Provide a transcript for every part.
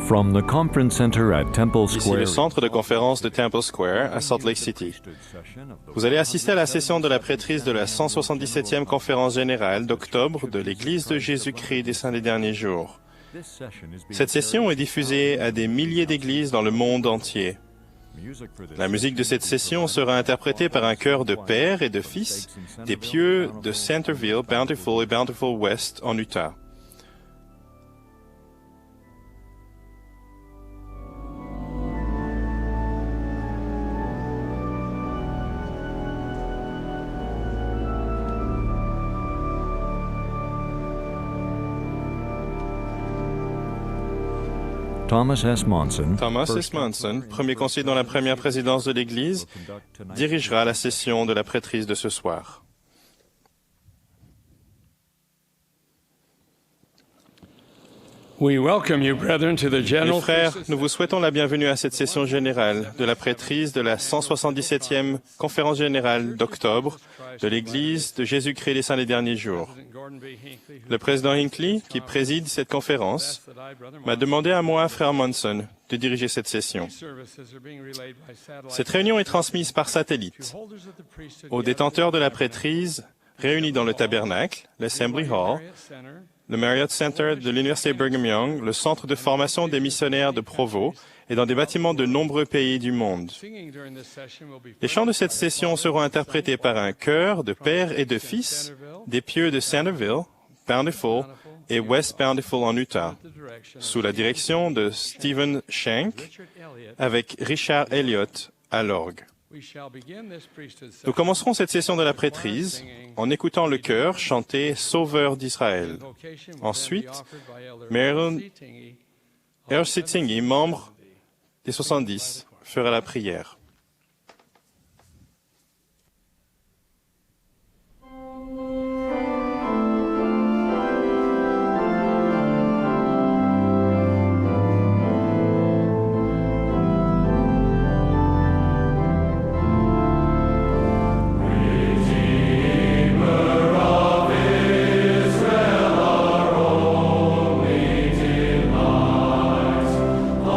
From the conference center at Temple Ici Square, le centre de conférence de Temple Square à Salt Lake City. Vous allez assister à la session de la prêtrise de la 177e conférence générale d'octobre de l'Église de Jésus-Christ des Saints des Derniers Jours. Cette session est diffusée à des milliers d'églises dans le monde entier. La musique de cette session sera interprétée par un chœur de pères et de fils des pieux de Centerville, Bountiful et Bountiful West en Utah. Thomas S. Monson, premier conseiller dans la première présidence de l'Église, dirigera la session de la prêtrise de ce soir. We welcome you, brethren, to the Mes general frères, nous vous souhaitons la bienvenue à cette session générale de la prêtrise de la 177e conférence générale d'octobre de l'Église de Jésus-Christ des Saints des Derniers Jours. Le président Hinckley, qui préside cette conférence, m'a demandé à moi, frère Monson, de diriger cette session. Cette réunion est transmise par satellite aux détenteurs de la prêtrise réunis dans le tabernacle, l'Assembly Hall, le Marriott Center de l'Université Brigham Young, le Centre de formation des missionnaires de Provo et dans des bâtiments de nombreux pays du monde. Les chants de cette session seront interprétés par un chœur de pères et de fils des pieux de Centerville, Bountiful et West Bountiful en Utah, sous la direction de Stephen Shank avec Richard Elliott à l'orgue. Nous commencerons cette session de la prêtrise en écoutant le chœur chanter « Sauveur d'Israël ». Ensuite, Marilyn R.C. Tingey, membre des 70, fera la prière.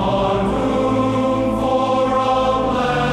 On whom for a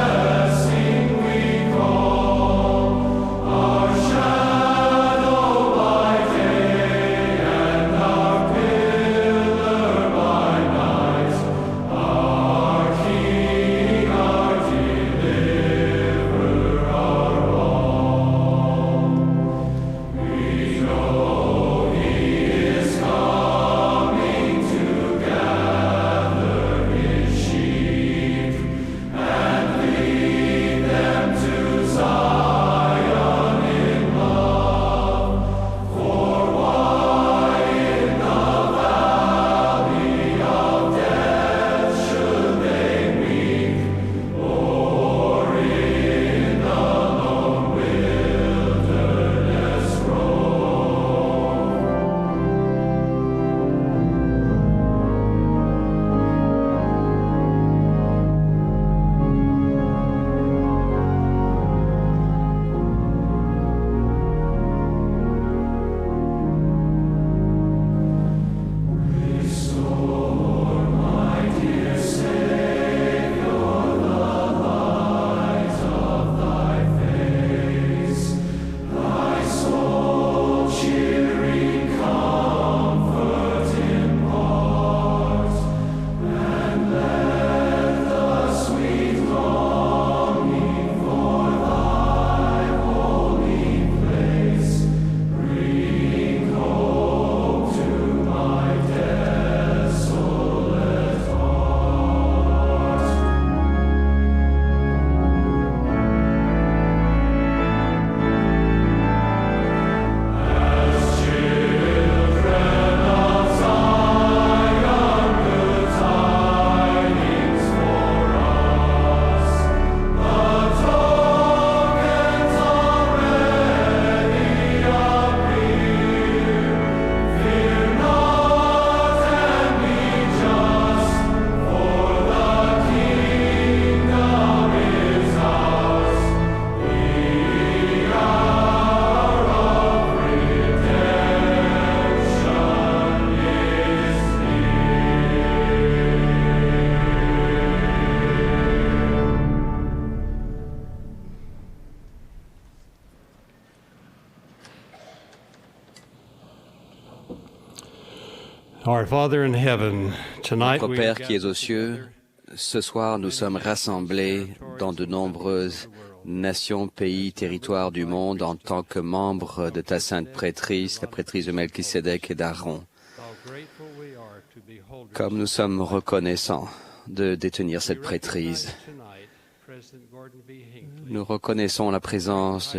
Our Father in heaven, tonight Notre we Père qui es aux cieux, ce soir nous sommes rassemblés dans de nombreuses nations, pays, territoires du monde en tant que membres de ta sainte prêtrise, la prêtrise de Melchisédek et d'Aaron. Comme nous sommes reconnaissants de détenir cette prêtrise, nous reconnaissons la présence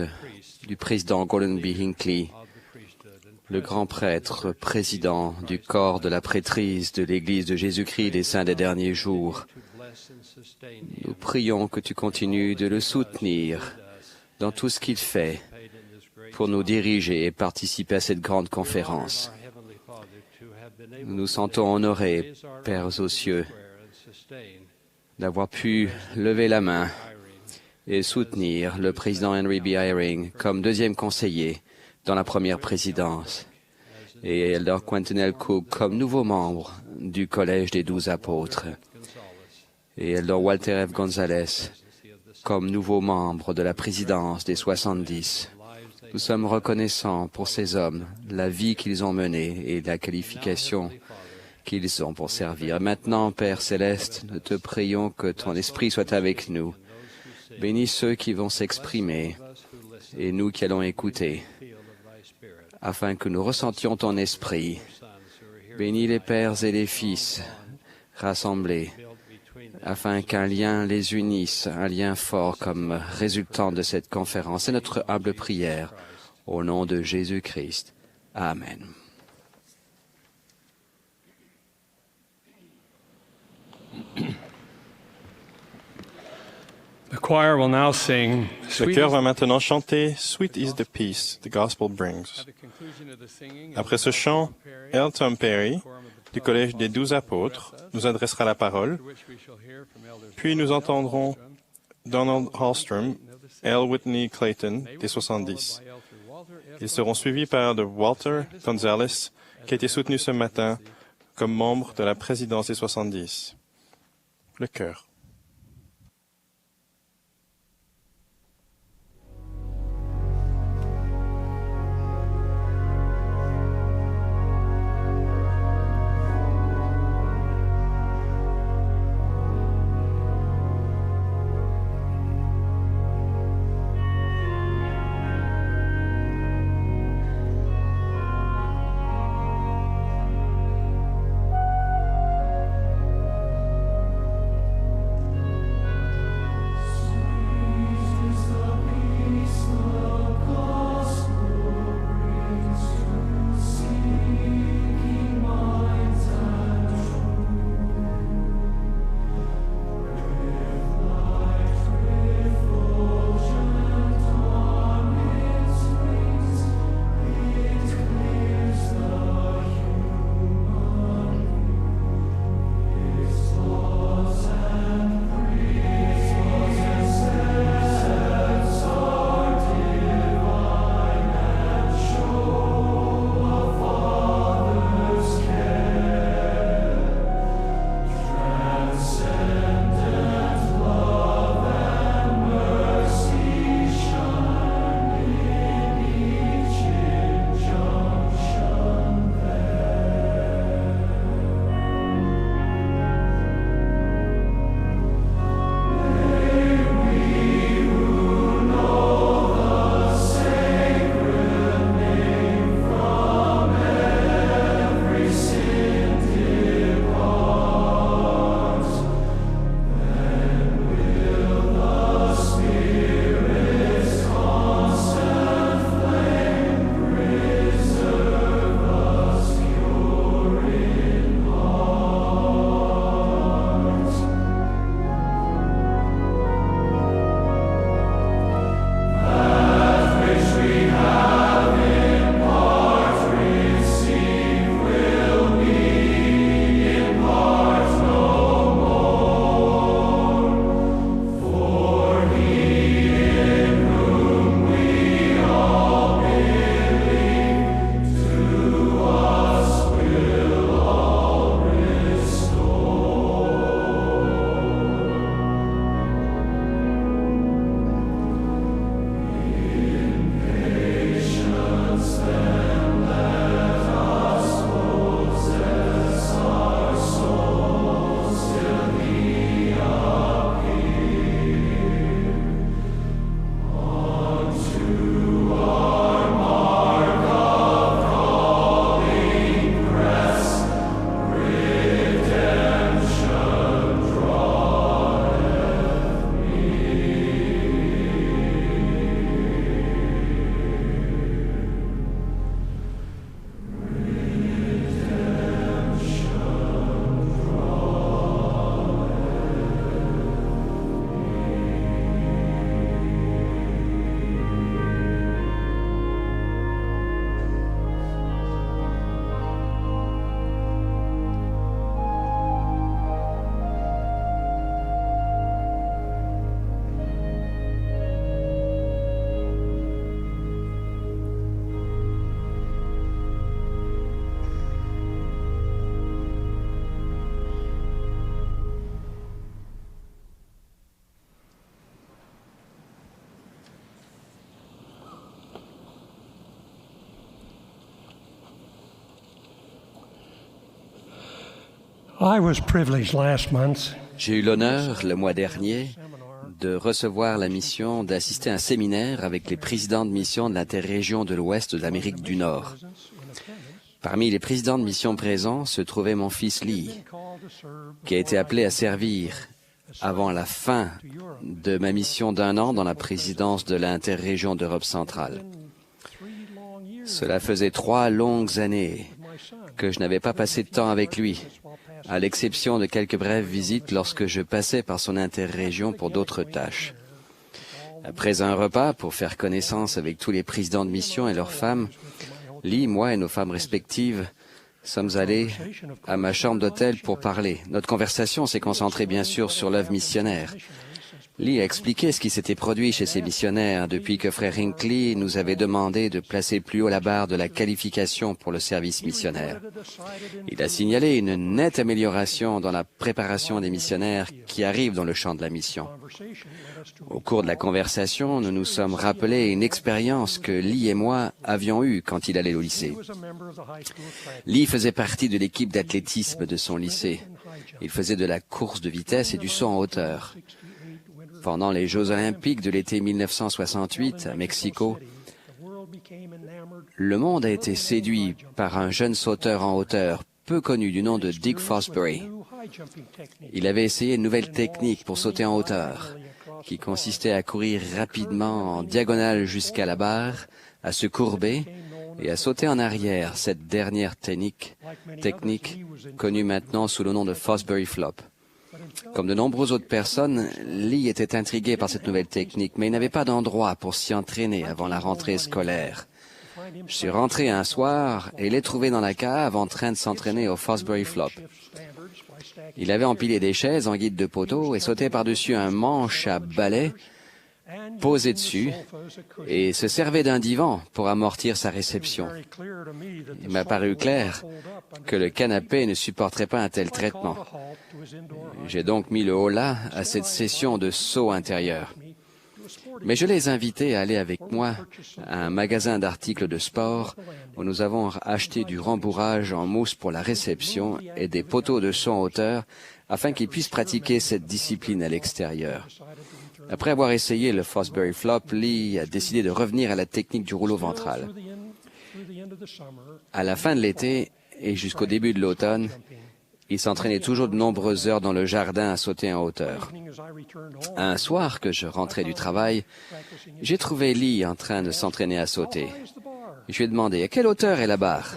du président Gordon B. Hinckley, le grand prêtre, président du corps de la prêtrise de l'Église de Jésus-Christ des Saints des Derniers Jours. Nous prions que tu continues de le soutenir dans tout ce qu'il fait pour nous diriger et participer à cette grande conférence. Nous nous sentons honorés, Pères aux cieux, d'avoir pu lever la main et soutenir le président Henry B. Eyring comme deuxième conseiller dans la première présidence, et Elder Quentin L. Cook comme nouveau membre du Collège des 12 apôtres, et Elder Walter F. Gonzalez comme nouveau membre de la présidence des 70. Nous sommes reconnaissants pour ces hommes, la vie qu'ils ont menée et la qualification qu'ils ont pour servir. Maintenant, Père Céleste, nous te prions que ton esprit soit avec nous. Bénis ceux qui vont s'exprimer et nous qui allons écouter, afin que nous ressentions ton esprit. Bénis les pères et les fils rassemblés, afin qu'un lien les unisse, un lien fort comme résultant de cette conférence. C'est notre humble prière, au nom de Jésus-Christ. Amen. The choir will now sing. Le chœur va maintenant chanter « Sweet is the peace the gospel brings ». Après ce chant, L. Tom Perry, du Collège des 12 apôtres, nous adressera la parole, puis nous entendrons Donald Hallstrom, L. Whitney Clayton, des 70. Ils seront suivis par de Walter Gonzalez, qui a été soutenu ce matin comme membre de la présidence des 70. Le chœur. I was privileged last month J'ai eu l'honneur, le mois dernier, de recevoir la mission d'assister à un séminaire avec les présidents de mission de l'interrégion de l'Ouest de l'Amérique du Nord. Parmi les présidents de mission présents se trouvait mon fils Lee, qui a été appelé à servir avant la fin de ma mission d'1 an dans la présidence de l'interrégion d'Europe centrale. Cela faisait 3 longues années que je n'avais pas passé de temps avec lui, à l'exception de quelques brèves visites lorsque je passais par son interrégion pour d'autres tâches. Après un repas pour faire connaissance avec tous les présidents de mission et leurs femmes, Lee, moi et nos femmes respectives sommes allés à ma chambre d'hôtel pour parler. Notre conversation s'est concentrée bien sûr sur l'œuvre missionnaire. Lee a expliqué ce qui s'était produit chez ces missionnaires depuis que frère Hinckley nous avait demandé de placer plus haut la barre de la qualification pour le service missionnaire. Il a signalé une nette amélioration dans la préparation des missionnaires qui arrivent dans le champ de la mission. Au cours de la conversation, nous nous sommes rappelés une expérience que Lee et moi avions eue quand il allait au lycée. Lee faisait partie de l'équipe d'athlétisme de son lycée. Il faisait de la course de vitesse et du saut en hauteur. Pendant les Jeux olympiques de l'été 1968 à Mexico, le monde a été séduit par un jeune sauteur en hauteur peu connu du nom de Dick Fosbury. Il avait essayé une nouvelle technique pour sauter en hauteur, qui consistait à courir rapidement en diagonale jusqu'à la barre, à se courber et à sauter en arrière, cette dernière technique connue maintenant sous le nom de Fosbury Flop. Comme de nombreuses autres personnes, Lee était intrigué par cette nouvelle technique, mais il n'avait pas d'endroit pour s'y entraîner avant la rentrée scolaire. Je suis rentré un soir et l'ai trouvé dans la cave en train de s'entraîner au Fosbury Flop. Il avait empilé des chaises en guide de poteau et sautait par-dessus un manche à balai posé dessus et se servait d'un divan pour amortir sa réception. Il m'a paru clair que le canapé ne supporterait pas un tel traitement. J'ai donc mis le holà à cette session de saut intérieur. Mais je les invitais à aller avec moi à un magasin d'articles de sport où nous avons acheté du rembourrage en mousse pour la réception et des poteaux de saut en hauteur afin qu'ils puissent pratiquer cette discipline à l'extérieur. Après avoir essayé le Fosbury Flop, Lee a décidé de revenir à la technique du rouleau ventral. À la fin de l'été et jusqu'au début de l'automne, il s'entraînait toujours de nombreuses heures dans le jardin à sauter en hauteur. Un soir que je rentrais du travail, j'ai trouvé Lee en train de s'entraîner à sauter. Je lui ai demandé « À quelle hauteur est la barre ?»«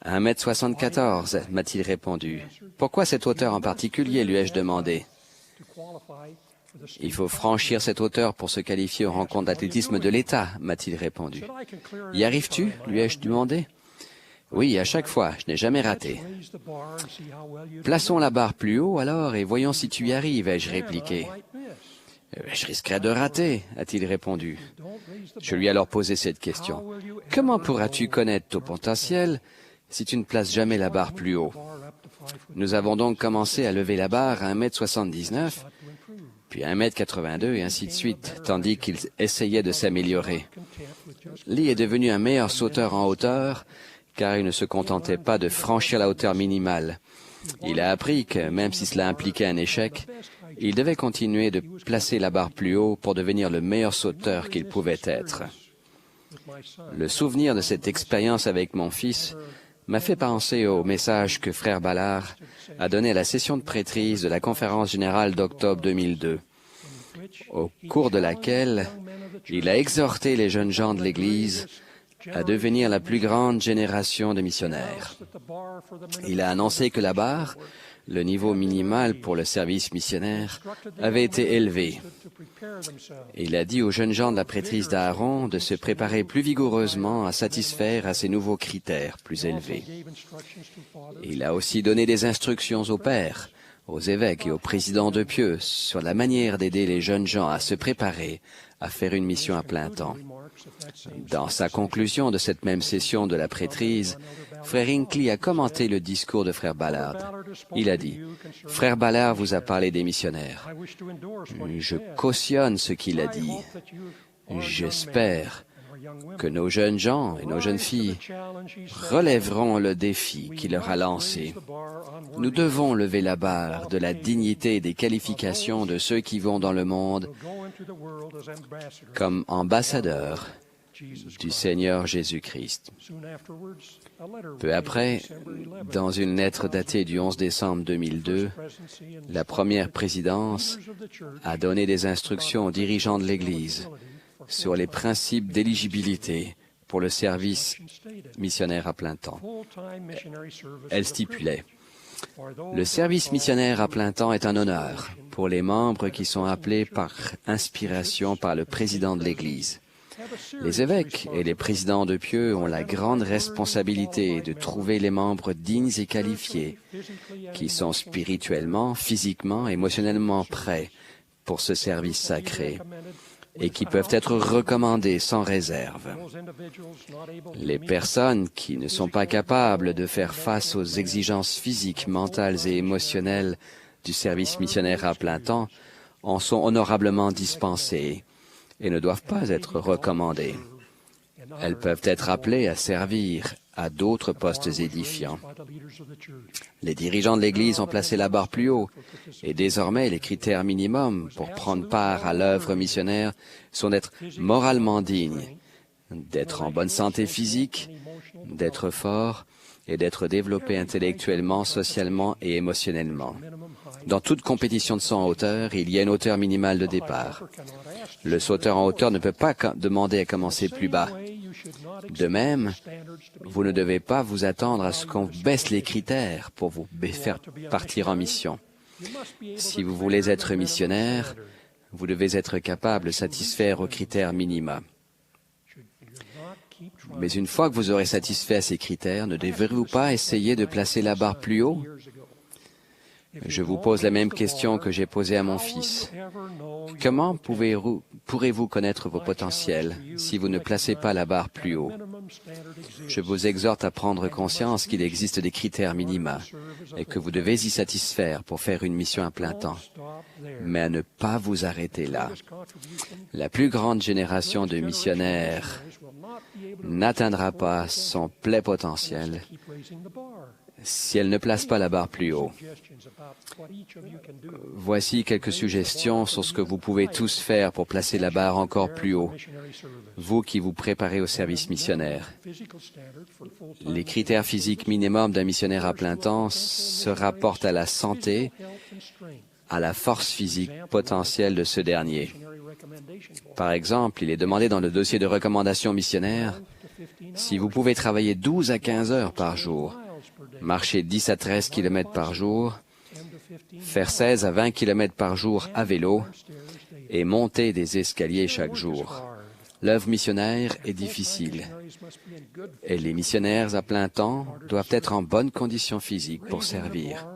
1,74 m, m'a-t-il répondu. « Pourquoi cette hauteur en particulier ?» lui ai-je demandé. « Il faut franchir cette hauteur pour se qualifier aux rencontres d'athlétisme de l'État, m'a-t-il répondu. « Y arrives-tu » lui ai-je demandé. « Oui, à chaque fois, je n'ai jamais raté. »« Plaçons la barre plus haut alors et voyons si tu y arrives, ai-je répliqué. « Je risquerais de rater, a-t-il répondu. Je lui ai alors posé cette question. « Comment pourras-tu connaître ton potentiel si tu ne places jamais la barre plus haut ?» Nous avons donc commencé à lever la barre à 1,79 m, puis à 1,82 m et ainsi de suite, tandis qu'il essayait de s'améliorer. Lee est devenu un meilleur sauteur en hauteur, car il ne se contentait pas de franchir la hauteur minimale. Il a appris que, même si cela impliquait un échec, il devait continuer de placer la barre plus haut pour devenir le meilleur sauteur qu'il pouvait être. Le souvenir de cette expérience avec mon fils m'a fait penser au message que frère Ballard a donné à la session de prêtrise de la conférence générale d'octobre 2002, au cours de laquelle il a exhorté les jeunes gens de l'Église à devenir la plus grande génération de missionnaires. Il a annoncé que la barre, le niveau minimal pour le service missionnaire, avait été élevé. Il a dit aux jeunes gens de la prêtrise d'Aaron de se préparer plus vigoureusement à satisfaire à ces nouveaux critères plus élevés. Il a aussi donné des instructions aux pères, aux évêques et aux présidents de Pieux sur la manière d'aider les jeunes gens à se préparer à faire une mission à plein temps. Dans sa conclusion de cette même session de la prêtrise, frère Hinckley a commenté le discours de frère Ballard. Il a dit, « Frère Ballard vous a parlé des missionnaires. Je cautionne ce qu'il a dit. J'espère que nos jeunes gens et nos jeunes filles relèveront le défi qu'il leur a lancé. Nous devons lever la barre de la dignité et des qualifications de ceux qui vont dans le monde comme ambassadeurs du Seigneur Jésus-Christ. Peu après, dans une lettre datée du 11 décembre 2002, la première présidence a donné des instructions aux dirigeants de l'Église sur les principes d'éligibilité pour le service missionnaire à plein temps. Elle stipulait: le service missionnaire à plein temps est un honneur pour les membres qui sont appelés par inspiration par le président de l'Église. Les évêques et les présidents de pieux ont la grande responsabilité de trouver les membres dignes et qualifiés qui sont spirituellement, physiquement, émotionnellement prêts pour ce service sacré et qui peuvent être recommandés sans réserve. Les personnes qui ne sont pas capables de faire face aux exigences physiques, mentales et émotionnelles du service missionnaire à plein temps en sont honorablement dispensées et ne doivent pas être recommandées. Elles peuvent être appelées à servir à d'autres postes édifiants. Les dirigeants de l'Église ont placé la barre plus haut et désormais les critères minimums pour prendre part à l'œuvre missionnaire sont d'être moralement digne, d'être en bonne santé physique, d'être fort et d'être développé intellectuellement, socialement et émotionnellement. Dans toute compétition de saut en hauteur, il y a une hauteur minimale de départ. Le sauteur en hauteur ne peut pas demander à commencer plus bas. De même, vous ne devez pas vous attendre à ce qu'on baisse les critères pour vous faire partir en mission. Si vous voulez être missionnaire, vous devez être capable de satisfaire aux critères minima. Mais une fois que vous aurez satisfait à ces critères, ne devrez-vous pas essayer de placer la barre plus haut? Je vous pose la même question que j'ai posée à mon fils. Comment pourrez-vous connaître vos potentiels si vous ne placez pas la barre plus haut? Je vous exhorte à prendre conscience qu'il existe des critères minima et que vous devez y satisfaire pour faire une mission à plein temps, mais à ne pas vous arrêter là. La plus grande génération de missionnaires n'atteindra pas son plein potentiel si elle ne place pas la barre plus haut. Voici quelques suggestions sur ce que vous pouvez tous faire pour placer la barre encore plus haut, vous qui vous préparez au service missionnaire. Les critères physiques minimums d'un missionnaire à plein temps se rapportent à la santé, à la force physique potentielle de ce dernier. Par exemple, il est demandé dans le dossier de recommandation missionnaire si vous pouvez travailler 12 à 15 heures par jour, marcher 10 à 13 km par jour, faire 16 à 20 km par jour à vélo et monter des escaliers chaque jour. L'œuvre missionnaire est difficile et les missionnaires à plein temps doivent être en bonne condition physique pour servir.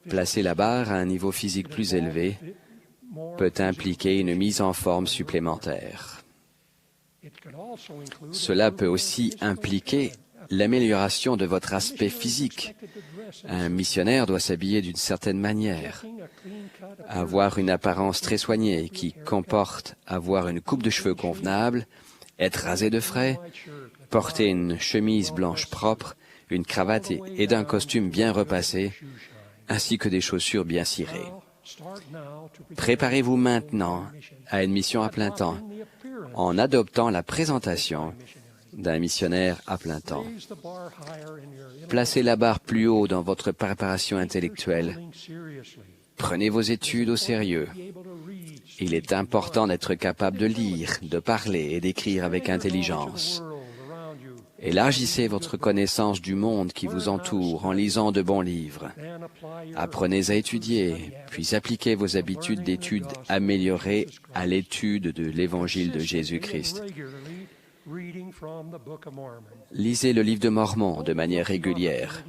Placer la barre à un niveau physique plus élevé peut impliquer une mise en forme supplémentaire. Cela peut aussi impliquer l'amélioration de votre aspect physique. Un missionnaire doit s'habiller d'une certaine manière, avoir une apparence très soignée qui comporte avoir une coupe de cheveux convenable, être rasé de frais, porter une chemise blanche propre, une cravate et d'un costume bien repassé, ainsi que des chaussures bien cirées. Préparez-vous maintenant à une mission à plein temps en adoptant la présentation d'un missionnaire à plein temps. Placez la barre plus haut dans votre préparation intellectuelle. Prenez vos études au sérieux. Il est important d'être capable de lire, de parler et d'écrire avec intelligence. Élargissez votre connaissance du monde qui vous entoure en lisant de bons livres. Apprenez à étudier, puis appliquez vos habitudes d'études améliorées à l'étude de l'Évangile de Jésus-Christ. Lisez le livre de Mormon de manière régulière.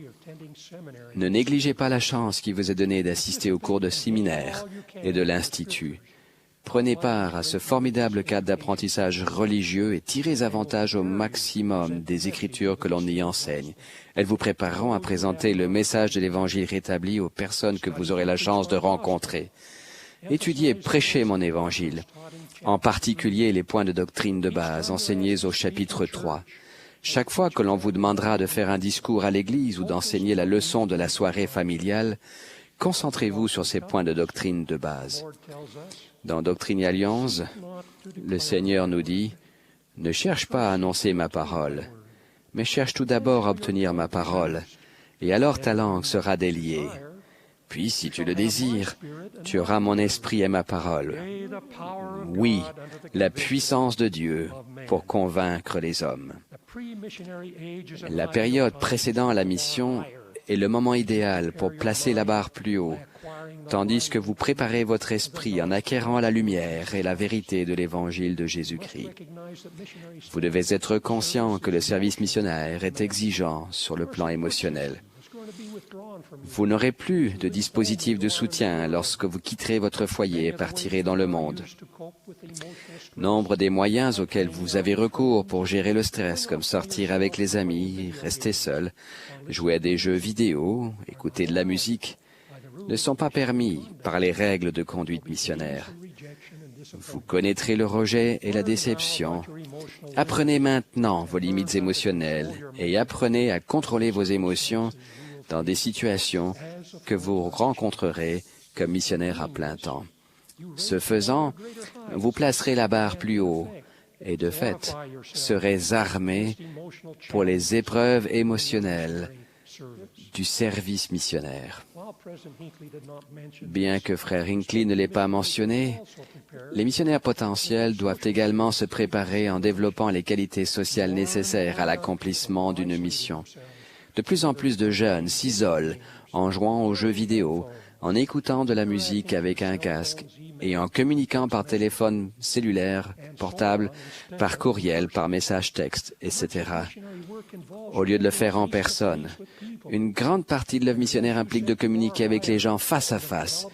Ne négligez pas la chance qui vous est donnée d'assister aux cours de séminaire et de l'Institut. Prenez part à ce formidable cadre d'apprentissage religieux et tirez avantage au maximum des Écritures que l'on y enseigne. Elles vous prépareront à présenter le message de l'Évangile rétabli aux personnes que vous aurez la chance de rencontrer. Étudiez, prêchez mon Évangile. en particulier les points de doctrine de base enseignés au chapitre 3. Chaque fois que l'on vous demandera de faire un discours à l'Église ou d'enseigner la leçon de la soirée familiale, concentrez-vous sur ces points de doctrine de base. Dans Doctrinal 11, le Seigneur nous dit « Ne cherche pas à annoncer ma parole, mais cherche tout d'abord à obtenir ma parole, et alors ta langue sera déliée. Puis, si tu le désires, tu auras mon esprit et ma parole. Oui, la puissance de Dieu pour convaincre les hommes. » La période précédant la mission est le moment idéal pour placer la barre plus haut, tandis que vous préparez votre esprit en acquérant la lumière et la vérité de l'Évangile de Jésus-Christ. Vous devez être conscient que le service missionnaire est exigeant sur le plan émotionnel. Vous n'aurez plus de dispositif de soutien lorsque vous quitterez votre foyer et partirez dans le monde. Nombre des moyens auxquels vous avez recours pour gérer le stress, comme sortir avec les amis, rester seul, jouer à des jeux vidéo, écouter de la musique, ne sont pas permis par les règles de conduite missionnaire. Vous connaîtrez le rejet et la déception. Apprenez maintenant vos limites émotionnelles et apprenez à contrôler vos émotions dans des situations que vous rencontrerez comme missionnaire à plein temps. Ce faisant, vous placerez la barre plus haut et de fait, serez armé pour les épreuves émotionnelles du service missionnaire. Bien que Frère Hinckley ne l'ait pas mentionné, les missionnaires potentiels doivent également se préparer en développant les qualités sociales nécessaires à l'accomplissement d'une mission. De plus en plus de jeunes s'isolent en jouant aux jeux vidéo, en écoutant de la musique avec un casque et en communiquant par téléphone cellulaire, portable, par courriel, par message texte, etc. Au lieu de le faire en personne, une grande partie de l'œuvre missionnaire implique de communiquer avec les gens face à face.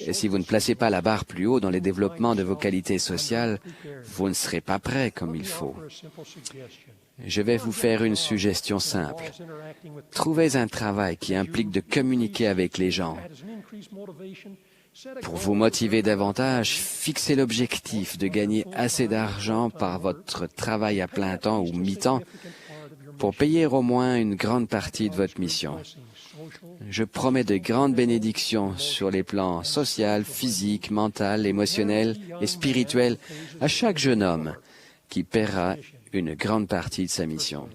Et si vous ne placez pas la barre plus haut dans les développements de vos qualités sociales, vous ne serez pas prêt comme il faut. Je vais vous faire une suggestion simple. Trouvez un travail qui implique de communiquer avec les gens. Pour vous motiver davantage, fixez l'objectif de gagner assez d'argent par votre travail à plein temps ou mi-temps pour payer au moins une grande partie de votre mission. Je promets de grandes bénédictions sur les plans social, physique, mental, émotionnel et spirituel à chaque jeune homme qui paiera une grande partie de sa mission.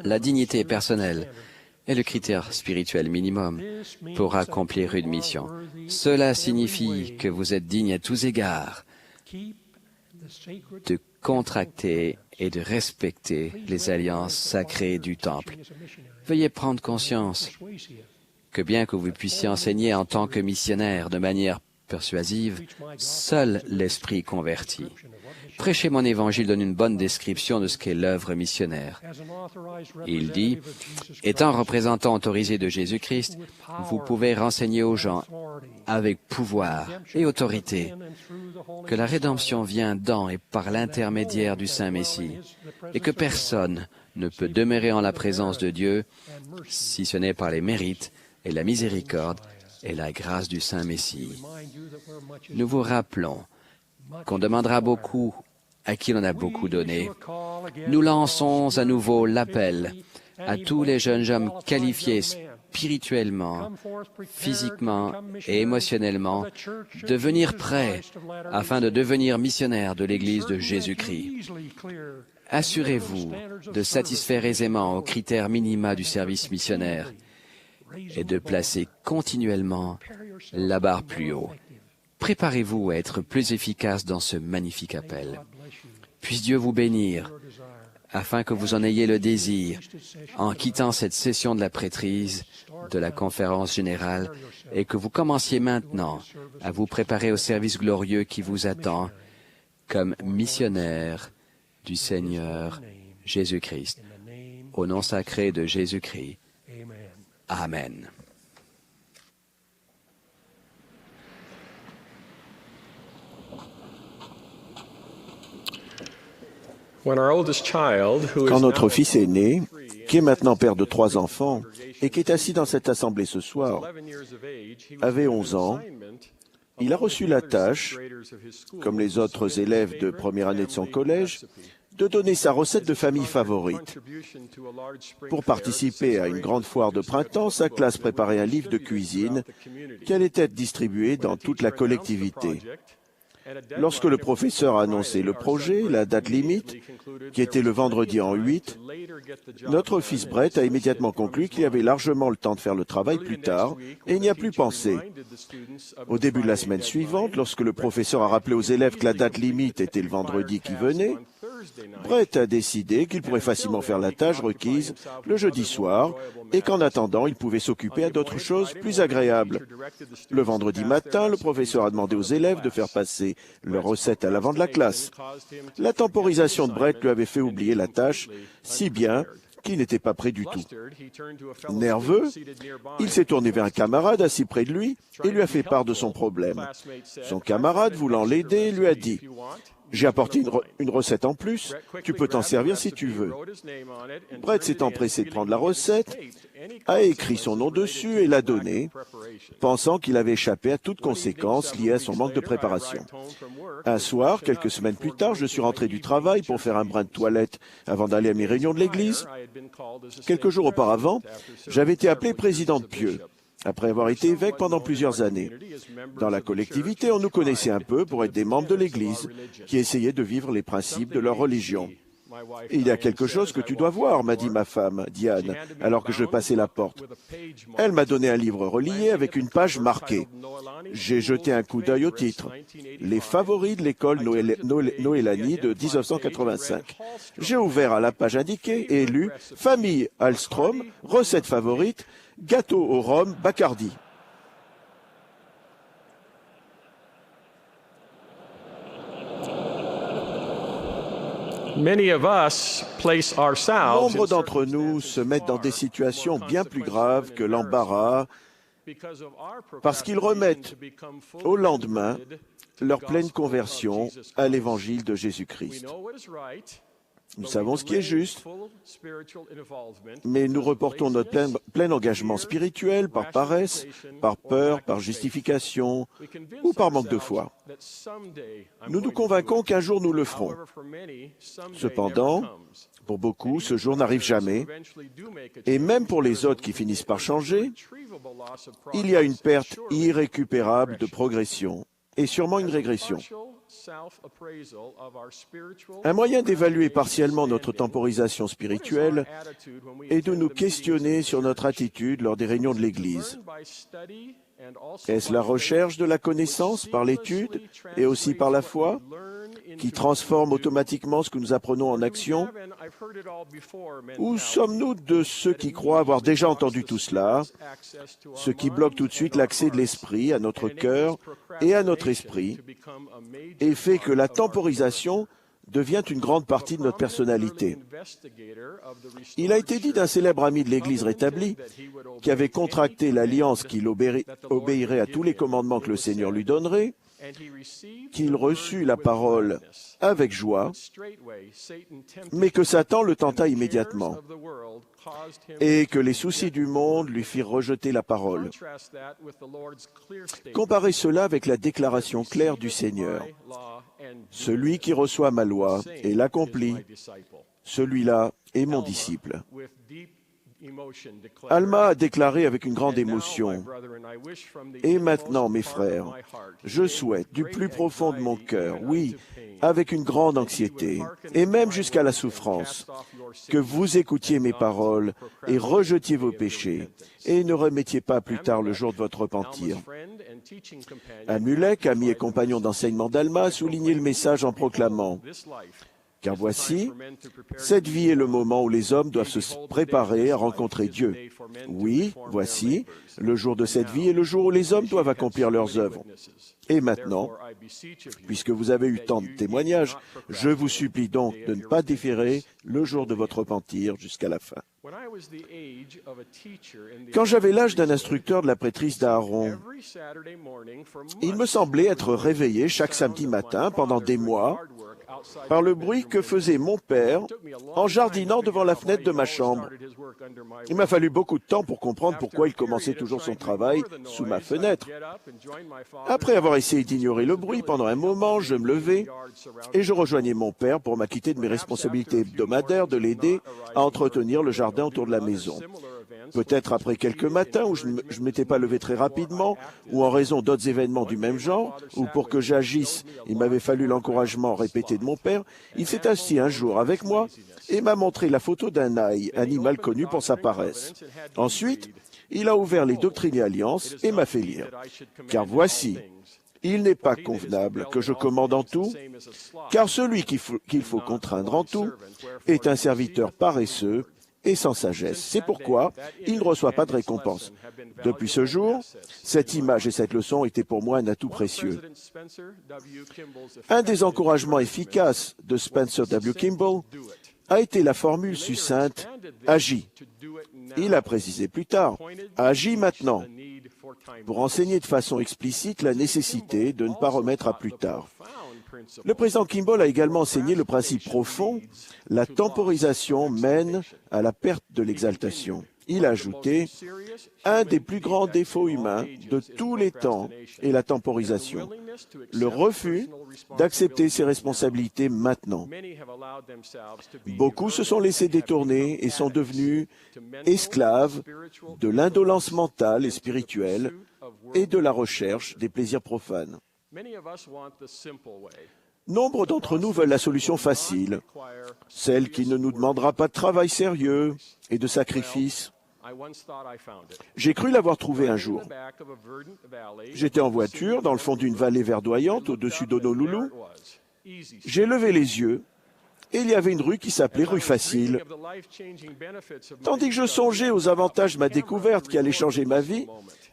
La dignité personnelle est le critère spirituel minimum pour accomplir une mission. Cela signifie que vous êtes digne à tous égards de contracter et de respecter les alliances sacrées du Temple. Veuillez prendre conscience que bien que vous puissiez enseigner en tant que missionnaire de manière persuasive, seul l'esprit converti. Prêcher mon évangile donne une bonne description de ce qu'est l'œuvre missionnaire. Il dit, étant représentant autorisé de Jésus-Christ, vous pouvez renseigner aux gens avec pouvoir et autorité que la rédemption vient dans et par l'intermédiaire du Saint-Messie et que personne ne peut demeurer en la présence de Dieu si ce n'est par les mérites et la miséricorde et la grâce du Saint-Messie. Nous vous rappelons qu'on demandera beaucoup à qui l'on a beaucoup donné. Nous lançons à nouveau l'appel à tous les jeunes hommes qualifiés spirituellement, physiquement et émotionnellement de venir prêts afin de devenir missionnaires de l'Église de Jésus-Christ. Assurez-vous de satisfaire aisément aux critères minima du service missionnaire et de placer continuellement la barre plus haut. Préparez-vous à être plus efficace dans ce magnifique appel. Puisse Dieu vous bénir, afin que vous en ayez le désir, en quittant cette session de la prêtrise, de la conférence générale, et que vous commenciez maintenant à vous préparer au service glorieux qui vous attend comme missionnaire du Seigneur Jésus-Christ. Au nom sacré de Jésus-Christ. Amen. Quand notre fils aîné, qui est maintenant père de 3 enfants, et qui est assis dans cette assemblée ce soir, avait 11 ans, Il a reçu la tâche, comme les autres élèves de première année de son collège, de donner sa recette de famille favorite. Pour participer à une grande foire de printemps, sa classe préparait un livre de cuisine qui allait être distribué dans toute la collectivité. Lorsque le professeur a annoncé le projet, la date limite, qui était le vendredi en 8, notre fils Brett a immédiatement conclu qu'il y avait largement le temps de faire le travail plus tard et n'y a plus pensé. Au début de la semaine suivante, lorsque le professeur a rappelé aux élèves que la date limite était le vendredi qui venait, Brett a décidé qu'il pourrait facilement faire la tâche requise le jeudi soir et qu'en attendant, il pouvait s'occuper à d'autres choses plus agréables. Le vendredi matin, le professeur a demandé aux élèves de faire passer leur recette à l'avant de la classe. La temporisation de Brett lui avait fait oublier la tâche si bien qu'il n'était pas prêt du tout. Nerveux, il s'est tourné vers un camarade assis près de lui et lui a fait part de son problème. Son camarade, voulant l'aider, lui a dit « J'ai apporté une recette en plus, tu peux t'en servir si tu veux. » Brett s'est empressé de prendre la recette, a écrit son nom dessus et l'a donnée, pensant qu'il avait échappé à toute conséquence liée à son manque de préparation. Un soir, quelques semaines plus tard, je suis rentré du travail pour faire un brin de toilette avant d'aller à mes réunions de l'église. Quelques jours auparavant, j'avais été appelé président de Pieux, après avoir été évêque pendant plusieurs années. Dans la collectivité, on nous connaissait un peu pour être des membres de l'Église qui essayaient de vivre les principes de leur religion. « Il y a quelque chose que tu dois voir », m'a dit ma femme, Diane, alors que je passais la porte. Elle m'a donné un livre relié avec une page marquée. J'ai jeté un coup d'œil au titre. « Les favoris de l'école Noélanie de 1985 ». J'ai ouvert à la page indiquée et lu « Famille Alstrom, recette favorite, gâteau au rhum Bacardi ». Nombre d'entre nous se mettent dans des situations bien plus graves que l'embarras parce qu'ils remettent au lendemain leur pleine conversion à l'évangile de Jésus-Christ. Nous savons ce qui est juste, mais nous reportons notre plein engagement spirituel par paresse, par peur, par justification ou par manque de foi. Nous nous convainquons qu'un jour nous le ferons. Cependant, pour beaucoup, ce jour n'arrive jamais, et même pour les autres qui finissent par changer, il y a une perte irrécupérable de progression et sûrement une régression. Un moyen d'évaluer partiellement notre temporisation spirituelle est de nous questionner sur notre attitude lors des réunions de l'Église. Est-ce la recherche de la connaissance par l'étude et aussi par la foi qui transforme automatiquement ce que nous apprenons en action? Ou sommes-nous de ceux qui croient avoir déjà entendu tout cela, ce qui bloque tout de suite l'accès de l'esprit à notre cœur et à notre esprit, et fait que la temporisation devient une grande partie de notre personnalité. Il a été dit d'un célèbre ami de l'Église rétablie, qui avait contracté l'alliance qu'il obéirait à tous les commandements que le Seigneur lui donnerait, qu'il reçut la parole avec joie, mais que Satan le tenta immédiatement, et que les soucis du monde lui firent rejeter la parole. Comparez cela avec la déclaration claire du Seigneur. « Celui qui reçoit ma loi et l'accomplit, celui-là est mon disciple. » Alma a déclaré avec une grande émotion, « Et maintenant, mes frères, je souhaite du plus profond de mon cœur, oui, avec une grande anxiété, et même jusqu'à la souffrance, que vous écoutiez mes paroles et rejetiez vos péchés, et ne remettiez pas plus tard le jour de votre repentir. » Amulek, ami et compagnon d'enseignement d'Alma, a souligné le message en proclamant, « Car voici, cette vie est le moment où les hommes doivent se préparer à rencontrer Dieu. Oui, voici, le jour de cette vie est le jour où les hommes doivent accomplir leurs œuvres. Et maintenant, puisque vous avez eu tant de témoignages, je vous supplie donc de ne pas déférer le jour de votre repentir jusqu'à la fin. Quand j'avais l'âge d'un instructeur de la prêtrise d'Aaron, il me semblait être réveillé chaque samedi matin pendant des mois par le bruit que faisait mon père en jardinant devant la fenêtre de ma chambre. Il m'a fallu beaucoup de temps pour comprendre pourquoi il commençait toujours son travail sous ma fenêtre. Après avoir essayé d'ignorer le bruit pendant un moment, je me levais et je rejoignais mon père pour m'acquitter de mes responsabilités hebdomadaires de l'aider à entretenir le jardin autour de la maison. Peut-être après quelques matins où je ne m'étais pas levé très rapidement, ou en raison d'autres événements du même genre, ou pour que j'agisse, il m'avait fallu l'encouragement répété de mon père, il s'est assis un jour avec moi et m'a montré la photo d'un ail, animal connu pour sa paresse. Ensuite, il a ouvert les Doctrines et Alliances et m'a fait lire. Car voici, il n'est pas convenable que je commande en tout, car celui qu'il faut contraindre en tout est un serviteur paresseux et sans sagesse. C'est pourquoi il ne reçoit pas de récompense. Depuis ce jour, cette image et cette leçon étaient pour moi un atout précieux. Un des encouragements efficaces de Spencer W. Kimball a été la formule succincte « Agis ». Il a précisé plus tard « Agis maintenant » pour enseigner de façon explicite la nécessité de ne pas remettre à plus tard. Le président Kimball a également enseigné le principe profond « La temporisation mène à la perte de l'exaltation ». Il a ajouté « Un des plus grands défauts humains de tous les temps est la temporisation, le refus d'accepter ses responsabilités maintenant. Beaucoup se sont laissés détourner et sont devenus esclaves de l'indolence mentale et spirituelle et de la recherche des plaisirs profanes. Nombre d'entre nous veulent la solution facile, celle qui ne nous demandera pas de travail sérieux et de sacrifice. J'ai cru l'avoir trouvée un jour. J'étais en voiture dans le fond d'une vallée verdoyante au-dessus d'Honolulu. J'ai levé les yeux et il y avait une rue qui s'appelait rue Facile. Tandis que je songeais aux avantages de ma découverte qui allait changer ma vie,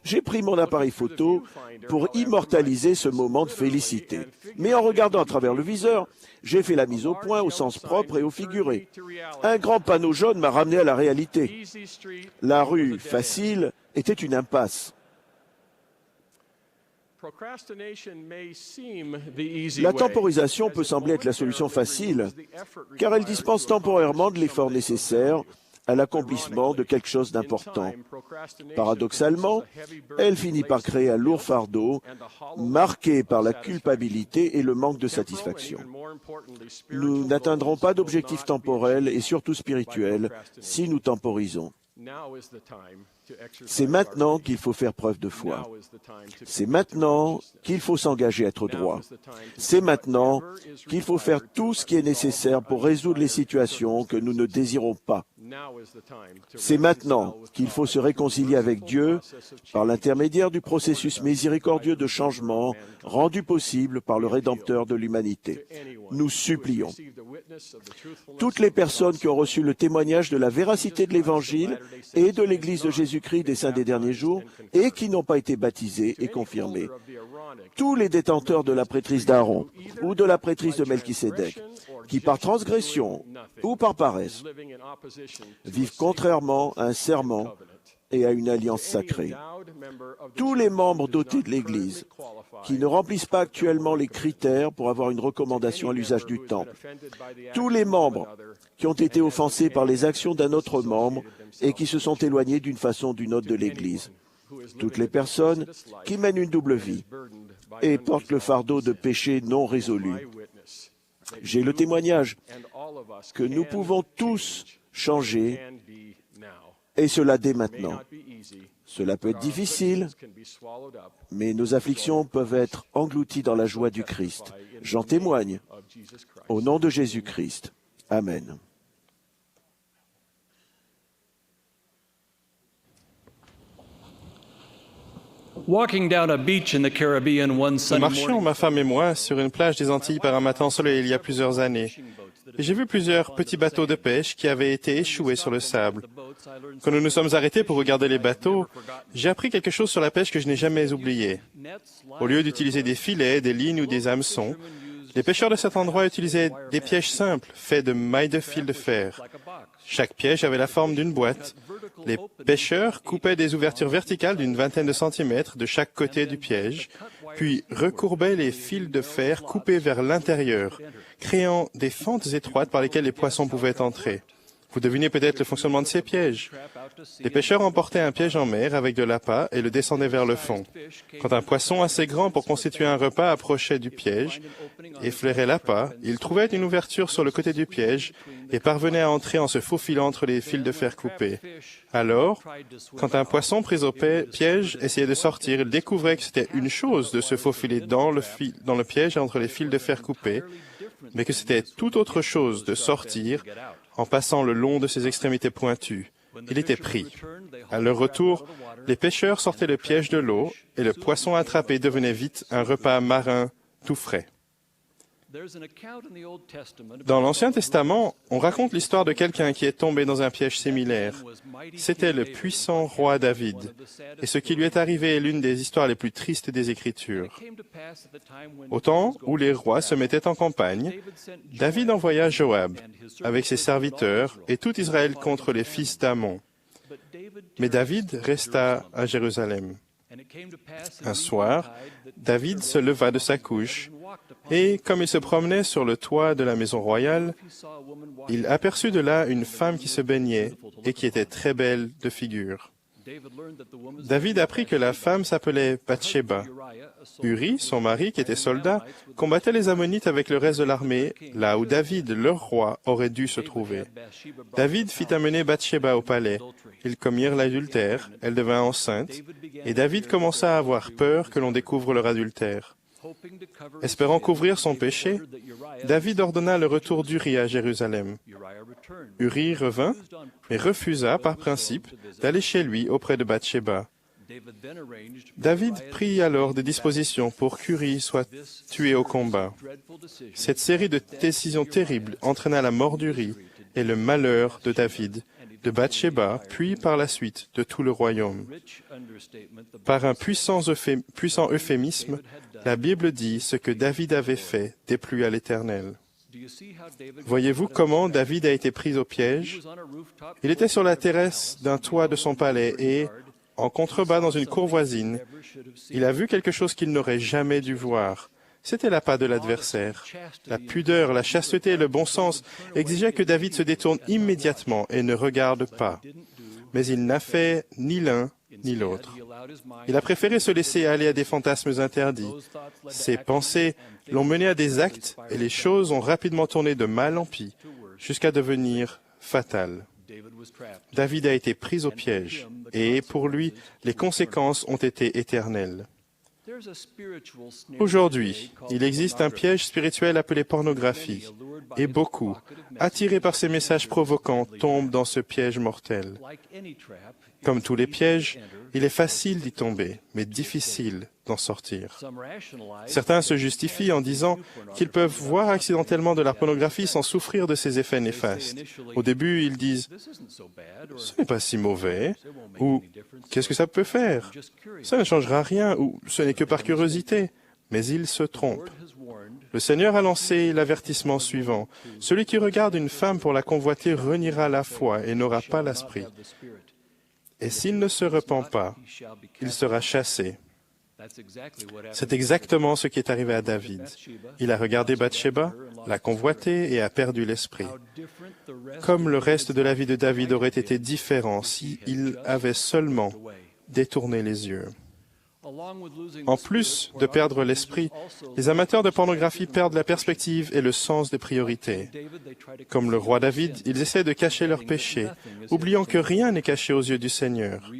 j'ai pris mon appareil photo pour immortaliser ce moment de félicité. Mais en regardant à travers le viseur, j'ai fait la mise au point au sens propre et au figuré. Un grand panneau jaune m'a ramené à la réalité. La rue Facile était une impasse. La temporisation peut sembler être la solution facile, car elle dispense temporairement de l'effort nécessaire à l'accomplissement de quelque chose d'important. Paradoxalement, elle finit par créer un lourd fardeau, marqué par la culpabilité et le manque de satisfaction. Nous n'atteindrons pas d'objectifs temporels et surtout spirituels si nous temporisons. C'est maintenant qu'il faut faire preuve de foi. C'est maintenant qu'il faut s'engager à être droit. C'est maintenant qu'il faut faire tout ce qui est nécessaire pour résoudre les situations que nous ne désirons pas. C'est maintenant qu'il faut se réconcilier avec Dieu par l'intermédiaire du processus miséricordieux de changement rendu possible par le Rédempteur de l'humanité. Nous supplions toutes les personnes qui ont reçu le témoignage de la véracité de l'Évangile et de l'Église de Jésus-Christ des saints des derniers jours et qui n'ont pas été baptisés et confirmés. Tous les détenteurs de la prêtrise d'Aaron ou de la prêtrise de Melchisédek qui par transgression ou par paresse vivent contrairement à un serment et à une alliance sacrée. Tous les membres dotés de l'Église qui ne remplissent pas actuellement les critères pour avoir une recommandation à l'usage du temple. Tous les membres qui ont été offensés par les actions d'un autre membre et qui se sont éloignés d'une façon ou d'une autre de l'Église. Toutes les personnes qui mènent une double vie et portent le fardeau de péchés non résolus. J'ai le témoignage que nous pouvons tous changer, et cela dès maintenant. Cela peut être difficile, mais nos afflictions peuvent être englouties dans la joie du Christ. J'en témoigne. Au nom de Jésus-Christ. Amen. Nous marchions, ma femme et moi, sur une plage des Antilles par un matin ensoleillé il y a plusieurs années. Et j'ai vu plusieurs petits bateaux de pêche qui avaient été échoués sur le sable. Quand nous nous sommes arrêtés pour regarder les bateaux, j'ai appris quelque chose sur la pêche que je n'ai jamais oublié. Au lieu d'utiliser des filets, des lignes ou des hameçons, Les pêcheurs de cet endroit utilisaient des pièges simples, faits de mailles de fil de fer. Chaque piège avait la forme d'une boîte. Les pêcheurs coupaient des ouvertures verticales d'une vingtaine de centimètres de chaque côté du piège, puis recourbaient les fils de fer coupés vers l'intérieur, créant des fentes étroites par lesquelles les poissons pouvaient entrer. Vous devinez peut-être le fonctionnement de ces pièges. Les pêcheurs emportaient un piège en mer avec de l'appât et le descendaient vers le fond. Quand un poisson assez grand pour constituer un repas approchait du piège et flairait l'appât, il trouvait une ouverture sur le côté du piège et parvenait à entrer en se faufilant entre les fils de fer coupés. Alors, quand un poisson pris au piège essayait de sortir, il découvrait que c'était une chose de se faufiler dans le piège et entre les fils de fer coupés, mais que c'était tout autre chose de sortir en passant le long de ses extrémités pointues. Il était pris. À leur retour, les pêcheurs sortaient le piège de l'eau et le poisson attrapé devenait vite un repas marin tout frais. Dans l'Ancien Testament, on raconte l'histoire de quelqu'un qui est tombé dans un piège similaire. C'était le puissant roi David, et ce qui lui est arrivé est l'une des histoires les plus tristes des Écritures. Au temps où les rois se mettaient en campagne, David envoya Joab avec ses serviteurs et tout Israël contre les fils d'Ammon. Mais David resta à Jérusalem. Un soir, David se leva de sa couche et, comme il se promenait sur le toit de la maison royale, il aperçut de là une femme qui se baignait et qui était très belle de figure. David apprit que la femme s'appelait Bathsheba. Uri, son mari, qui était soldat, combattait les Ammonites avec le reste de l'armée, là où David, leur roi, aurait dû se trouver. David fit amener Bathsheba au palais. Ils commirent l'adultère, elle devint enceinte, et David commença à avoir peur que l'on découvre leur adultère. Espérant couvrir son péché, David ordonna le retour d'Uri à Jérusalem. Uri revint, mais refusa, par principe, d'aller chez lui auprès de Bathsheba. David prit alors des dispositions pour qu'Uri soit tué au combat. Cette série de décisions terribles entraîna la mort d'Uri et le malheur de David, de Bathsheba, puis par la suite de tout le royaume. Par un puissant euphémisme, la Bible dit ce que David avait fait déplut à l'Éternel. Voyez-vous comment David a été pris au piège? Il était sur la terrasse d'un toit de son palais et, en contrebas dans une cour voisine, il a vu quelque chose qu'il n'aurait jamais dû voir. C'était l'appât de l'adversaire. La pudeur, la chasteté et le bon sens exigeaient que David se détourne immédiatement et ne regarde pas. Mais il n'a fait ni l'un ni l'autre. Il a préféré se laisser aller à des fantasmes interdits. Ses pensées l'ont mené à des actes et les choses ont rapidement tourné de mal en pis jusqu'à devenir fatales. David a été pris au piège et pour lui, les conséquences ont été éternelles. Aujourd'hui, il existe un piège spirituel appelé pornographie, et beaucoup, attirés par ces messages provocants, tombent dans ce piège mortel. Comme tous les pièges, il est facile d'y tomber, mais difficile d'en sortir. Certains se justifient en disant qu'ils peuvent voir accidentellement de la pornographie sans souffrir de ses effets néfastes. Au début, ils disent « Ce n'est pas si mauvais » ou « Qu'est-ce que ça peut faire ? Ça ne changera rien » ou « Ce n'est que par curiosité ». Mais ils se trompent. Le Seigneur a lancé l'avertissement suivant. « Celui qui regarde une femme pour la convoiter reniera la foi et n'aura pas l'esprit. Et s'il ne se repent pas, il sera chassé. » C'est exactement ce qui est arrivé à David. Il a regardé Bathsheba, l'a convoité et a perdu l'esprit. Comme le reste de la vie de David aurait été différent s'il avait seulement détourné les yeux. En plus de perdre l'esprit, les amateurs de pornographie perdent la perspective et le sens des priorités. Comme le roi David, ils essaient de cacher leurs péchés, oubliant que rien n'est caché aux yeux du Seigneur.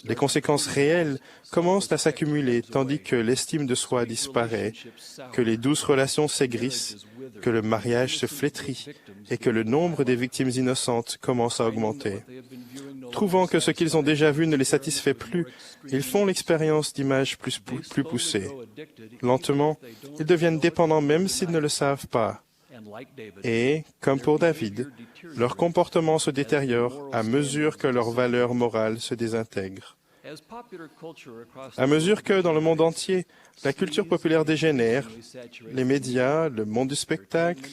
Les conséquences réelles commencent à s'accumuler tandis que l'estime de soi disparaît, que les douces relations s'aigrissent, que le mariage se flétrit et que le nombre des victimes innocentes commence à augmenter. Trouvant que ce qu'ils ont déjà vu ne les satisfait plus, ils font l'expérience d'images plus poussées. Lentement, ils deviennent dépendants même s'ils ne le savent pas. Et, comme pour David, leur comportement se détériore à mesure que leur valeur morale se désintègre. À mesure que, dans le monde entier, la culture populaire dégénère, les médias, le monde du spectacle,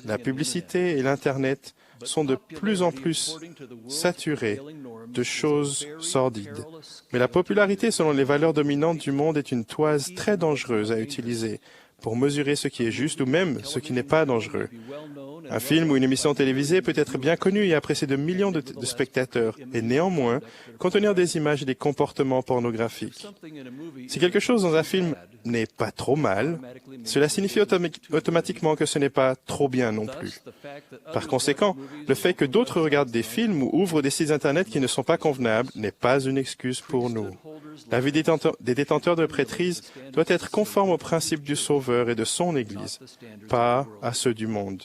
la publicité et l'Internet sont de plus en plus saturés de choses sordides. Mais la popularité selon les valeurs dominantes du monde est une toise très dangereuse à utiliser pour mesurer ce qui est juste ou même ce qui n'est pas dangereux. Un film ou une émission télévisée peut être bien connu et apprécié de millions de spectateurs et néanmoins contenir des images et des comportements pornographiques. Si quelque chose dans un film n'est pas trop mal, cela signifie automatiquement que ce n'est pas trop bien non plus. Par conséquent, le fait que d'autres regardent des films ou ouvrent des sites Internet qui ne sont pas convenables n'est pas une excuse pour nous. La vie des détenteurs de prêtrise doit être conforme aux principes du Sauveur et de son Église, pas à ceux du monde.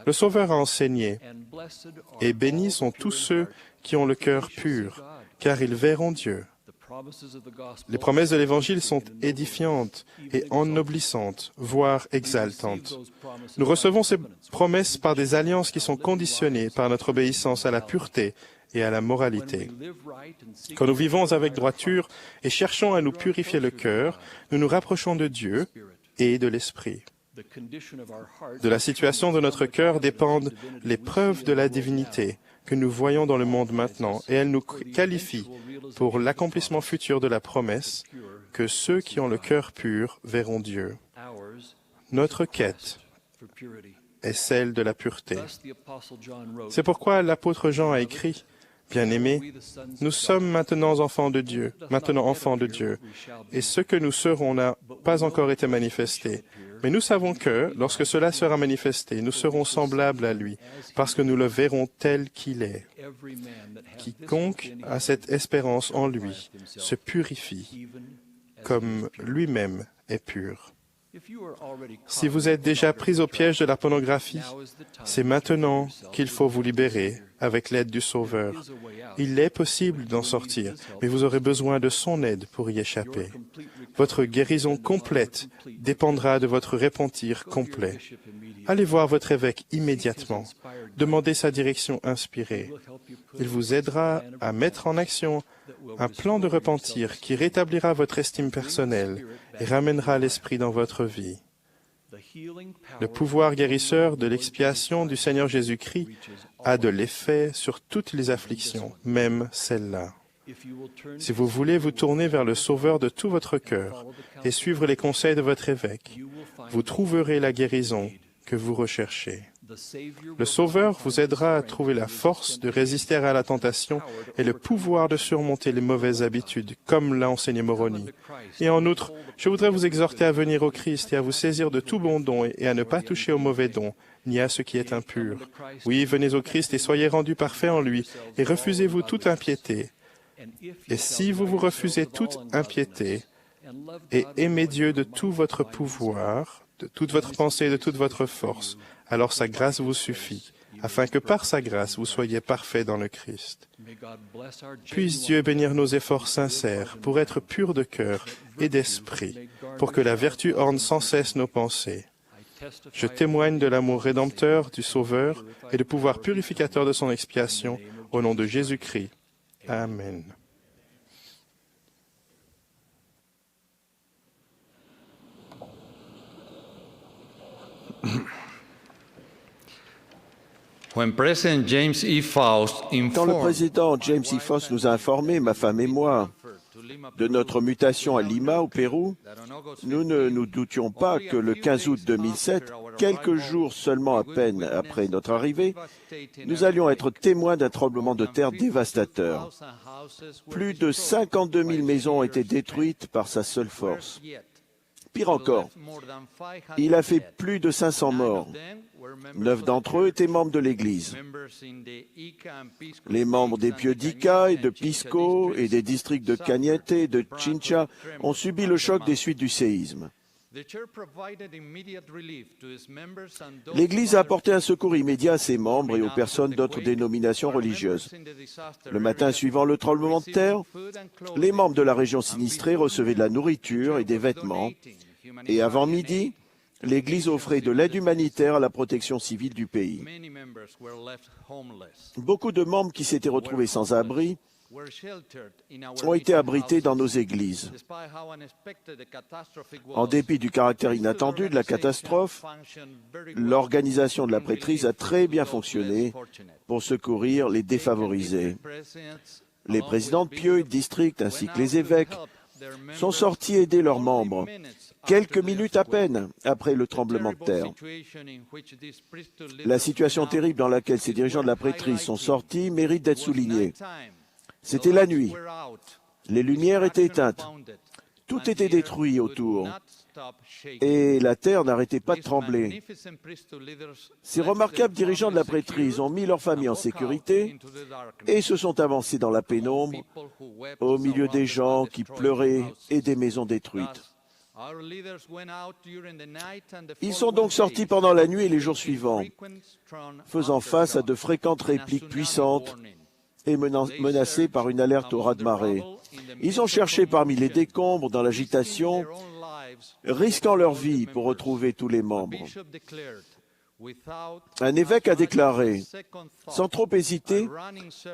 Le Sauveur a enseigné, « Et bénis sont tous ceux qui ont le cœur pur, car ils verront Dieu. » Les promesses de l'Évangile sont édifiantes et ennoblissantes, voire exaltantes. Nous recevons ces promesses par des alliances qui sont conditionnées par notre obéissance à la pureté et à la moralité. Quand nous vivons avec droiture et cherchons à nous purifier le cœur, nous nous rapprochons de Dieu et de l'Esprit. De la situation de notre cœur dépendent les preuves de la divinité que nous voyons dans le monde maintenant, et elles nous qualifient pour l'accomplissement futur de la promesse que ceux qui ont le cœur pur verront Dieu. Notre quête est celle de la pureté. C'est pourquoi l'apôtre Jean a écrit, « Bien-aimés, nous sommes maintenant enfants de Dieu, et ce que nous serons n'a pas encore été manifesté. Mais nous savons que, lorsque cela sera manifesté, nous serons semblables à lui, parce que nous le verrons tel qu'il est. Quiconque a cette espérance en lui se purifie, comme lui-même est pur. » Si vous êtes déjà pris au piège de la pornographie, c'est maintenant qu'il faut vous libérer avec l'aide du Sauveur. Il est possible d'en sortir, mais vous aurez besoin de son aide pour y échapper. Votre guérison complète dépendra de votre repentir complet. Allez voir votre évêque immédiatement. Demandez sa direction inspirée. Il vous aidera à mettre en action un plan de repentir qui rétablira votre estime personnelle et ramènera l'esprit dans votre vie. Le pouvoir guérisseur de l'expiation du Seigneur Jésus-Christ a de l'effet sur toutes les afflictions, même celle-là. Si vous voulez vous tourner vers le Sauveur de tout votre cœur et suivre les conseils de votre évêque, vous trouverez la guérison que vous recherchez. Le Sauveur vous aidera à trouver la force de résister à la tentation et le pouvoir de surmonter les mauvaises habitudes, comme l'a enseigné Moroni. Et en outre, je voudrais vous exhorter à venir au Christ et à vous saisir de tout bon don et à ne pas toucher aux mauvais dons, ni à ce qui est impur. Oui, venez au Christ et soyez rendus parfaits en lui, et refusez-vous toute impiété. Et si vous vous refusez toute impiété, et aimez Dieu de tout votre pouvoir, de toute votre pensée et de toute votre force, alors sa grâce vous suffit, afin que par sa grâce vous soyez parfaits dans le Christ. Puisse Dieu bénir nos efforts sincères pour être purs de cœur et d'esprit, pour que la vertu orne sans cesse nos pensées. Je témoigne de l'amour rédempteur du Sauveur et du pouvoir purificateur de son expiation, au nom de Jésus-Christ. Amen. Quand le président James E. Faust nous a informés, ma femme et moi, de notre mutation à Lima, au Pérou, nous ne nous doutions pas que le 15 août 2007, quelques jours seulement à peine après notre arrivée, nous allions être témoins d'un tremblement de terre dévastateur. Plus de 52 000 maisons ont été détruites par sa seule force. Pire encore, il a fait plus de 500 morts. 9 d'entre eux étaient membres de l'Église. Les membres des pieux d'Ica et de Pisco et des districts de Cañete et de Chincha ont subi le choc des suites du séisme. L'Église a apporté un secours immédiat à ses membres et aux personnes d'autres dénominations religieuses. Le matin suivant le tremblement de terre, les membres de la région sinistrée recevaient de la nourriture et des vêtements, et avant midi, l'Église offrait de l'aide humanitaire à la protection civile du pays. Beaucoup de membres qui s'étaient retrouvés sans abri ont été abrités dans nos églises. En dépit du caractère inattendu de la catastrophe, l'organisation de la prêtrise a très bien fonctionné pour secourir les défavorisés. Les présidents de pieux et de district ainsi que les évêques sont sortis aider leurs membres, quelques minutes à peine après le tremblement de terre. La situation terrible dans laquelle ces dirigeants de la prêtrise sont sortis mérite d'être soulignée. C'était la nuit. Les lumières étaient éteintes. Tout était détruit autour. Et la terre n'arrêtait pas de trembler. Ces remarquables dirigeants de la prêtrise ont mis leur famille en sécurité et se sont avancés dans la pénombre, au milieu des gens qui pleuraient et des maisons détruites. Ils sont donc sortis pendant la nuit et les jours suivants, faisant face à de fréquentes répliques puissantes et menacés par une alerte au raz-de-marée. Ils ont cherché parmi les décombres, dans l'agitation, risquant leur vie pour retrouver tous les membres. Un évêque a déclaré, « Sans trop hésiter,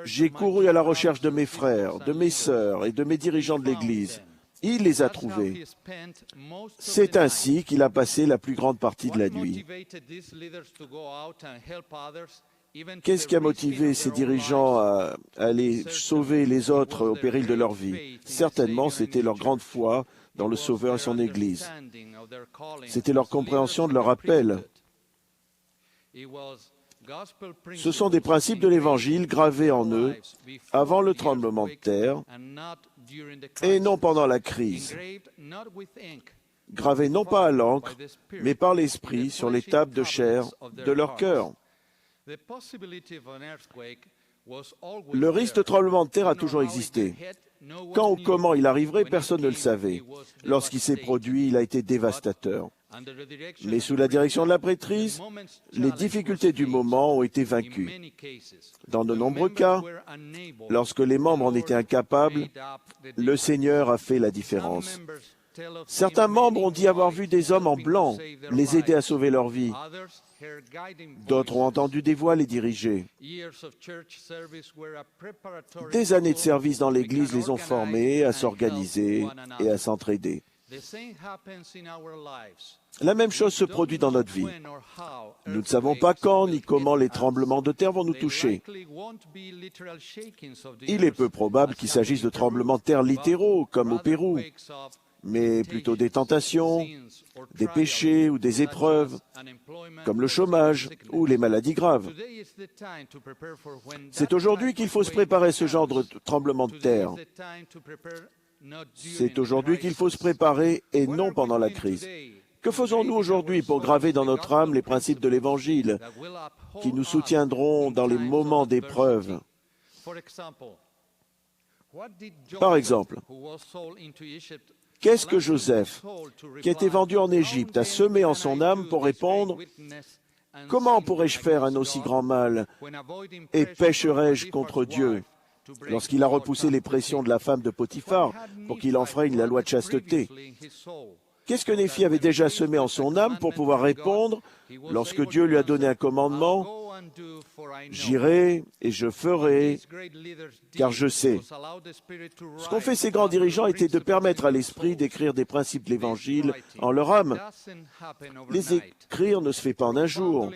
j'ai couru à la recherche de mes frères, de mes sœurs et de mes dirigeants de l'Église. Il les a trouvés. » C'est ainsi qu'il a passé la plus grande partie de la nuit. Qu'est-ce qui a motivé ces dirigeants à aller sauver les autres au péril de leur vie? Certainement, c'était leur grande foi dans le Sauveur et son Église. C'était leur compréhension de leur appel. Ce sont des principes de l'Évangile gravés en eux avant le tremblement de terre et non pendant la crise. Gravés non pas à l'encre, mais par l'Esprit sur les tables de chair de leur cœur. Le risque de tremblement de terre a toujours existé. Quand ou comment il arriverait, personne ne le savait. Lorsqu'il s'est produit, il a été dévastateur. Mais sous la direction de la prêtrise, les difficultés du moment ont été vaincues. Dans de nombreux cas, lorsque les membres en étaient incapables, le Seigneur a fait la différence. Certains membres ont dit avoir vu des hommes en blanc les aider à sauver leur vie. D'autres ont entendu des voix les diriger. Des années de service dans l'Église les ont formés à s'organiser et à s'entraider. La même chose se produit dans notre vie. Nous ne savons pas quand ni comment les tremblements de terre vont nous toucher. Il est peu probable qu'il s'agisse de tremblements de terre littéraux, comme au Pérou, mais plutôt des tentations, des péchés ou des épreuves, comme le chômage ou les maladies graves. C'est aujourd'hui qu'il faut se préparer à ce genre de tremblement de terre. C'est aujourd'hui qu'il faut se préparer et non pendant la crise. Que faisons-nous aujourd'hui pour graver dans notre âme les principes de l'Évangile qui nous soutiendront dans les moments d'épreuve? Par exemple, qu'est-ce que Joseph, qui a été vendu en Égypte, a semé en son âme pour répondre « Comment pourrais-je faire un aussi grand mal et pécherais-je contre Dieu ?» lorsqu'il a repoussé les pressions de la femme de Potiphar pour qu'il enfreigne la loi de chasteté? Qu'est-ce que Néphi avait déjà semé en son âme pour pouvoir répondre lorsque Dieu lui a donné un commandement? J'irai et je ferai, car je sais. Ce qu'ont fait ces grands dirigeants était de permettre à l'Esprit d'écrire des principes de l'Évangile en leur âme. Les écrire ne se fait pas en un jour.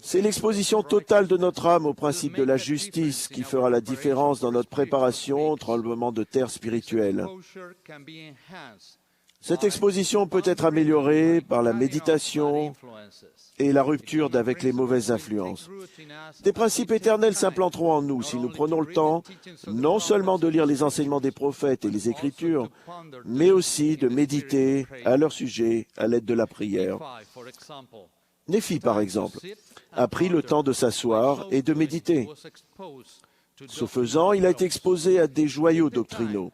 C'est l'exposition totale de notre âme au principe de la justice qui fera la différence dans notre préparation au tremblement de terre spirituel. Cette exposition peut être améliorée par la méditation et la rupture avec les mauvaises influences. Des principes éternels s'implanteront en nous si nous prenons le temps non seulement de lire les enseignements des prophètes et les Écritures, mais aussi de méditer à leur sujet à l'aide de la prière. Néphi, par exemple, a pris le temps de s'asseoir et de méditer. Ce faisant, il a été exposé à des joyaux doctrinaux.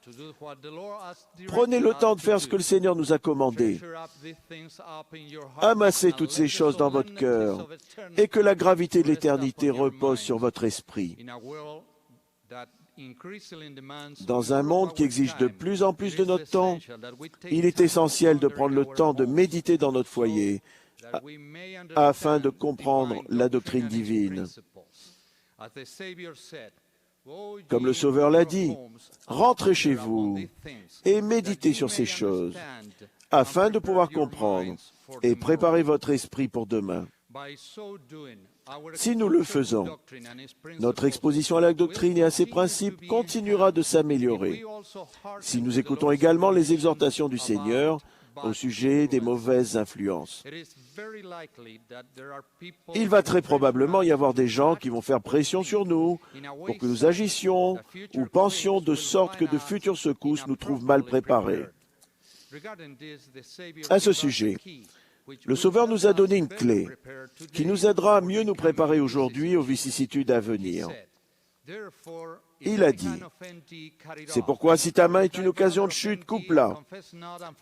Prenez le temps de faire ce que le Seigneur nous a commandé. Amassez toutes ces choses dans votre cœur et que la gravité de l'éternité repose sur votre esprit. Dans un monde qui exige de plus en plus de notre temps, il est essentiel de prendre le temps de méditer dans notre foyer afin de comprendre la doctrine divine. Comme le Sauveur l'a dit, rentrez chez vous et méditez sur ces choses, afin de pouvoir comprendre et préparer votre esprit pour demain. Si nous le faisons, notre exposition à la doctrine et à ses principes continuera de s'améliorer. Si nous écoutons également les exhortations du Seigneur au sujet des mauvaises influences, il va très probablement y avoir des gens qui vont faire pression sur nous pour que nous agissions ou pensions de sorte que de futures secousses nous trouvent mal préparés. À ce sujet, le Sauveur nous a donné une clé qui nous aidera à mieux nous préparer aujourd'hui aux vicissitudes à venir. Il a dit, « C'est pourquoi si ta main est une occasion de chute, coupe-la.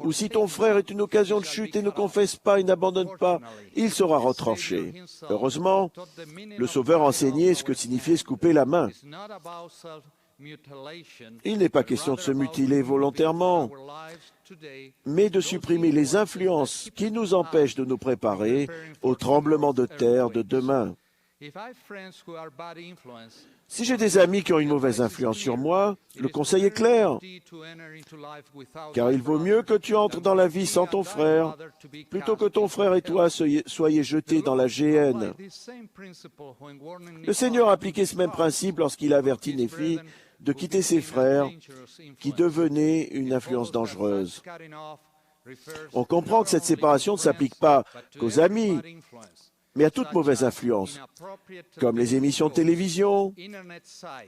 Ou si ton frère est une occasion de chute et ne confesse pas et n'abandonne pas, il sera retranché. » Heureusement, le Sauveur enseignait ce que signifiait se couper la main. Il n'est pas question de se mutiler volontairement, mais de supprimer les influences qui nous empêchent de nous préparer au tremblement de terre de demain. Si j'ai des amis qui ont une mauvaise influence sur moi, le conseil est clair, car il vaut mieux que tu entres dans la vie sans ton frère, plutôt que ton frère et toi soyez jetés dans la géhenne. Le Seigneur a appliqué ce même principe lorsqu'il a averti Néphi de quitter ses frères, qui devenaient une influence dangereuse. On comprend que cette séparation ne s'applique pas qu'aux amis, mais à toute mauvaise influence, comme les émissions de télévision,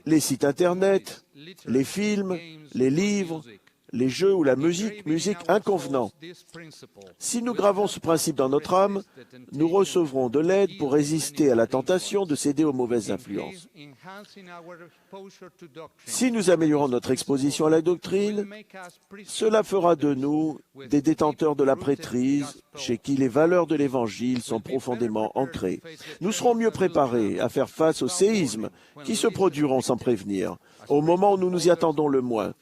les sites Internet, les films, les livres, les jeux ou la musique inconvenant. Si nous gravons ce principe dans notre âme, nous recevrons de l'aide pour résister à la tentation de céder aux mauvaises influences. Si nous améliorons notre exposition à la doctrine, cela fera de nous des détenteurs de la prêtrise chez qui les valeurs de l'Évangile sont profondément ancrées. Nous serons mieux préparés à faire face aux séismes qui se produiront sans prévenir, au moment où nous nous y attendons le moins.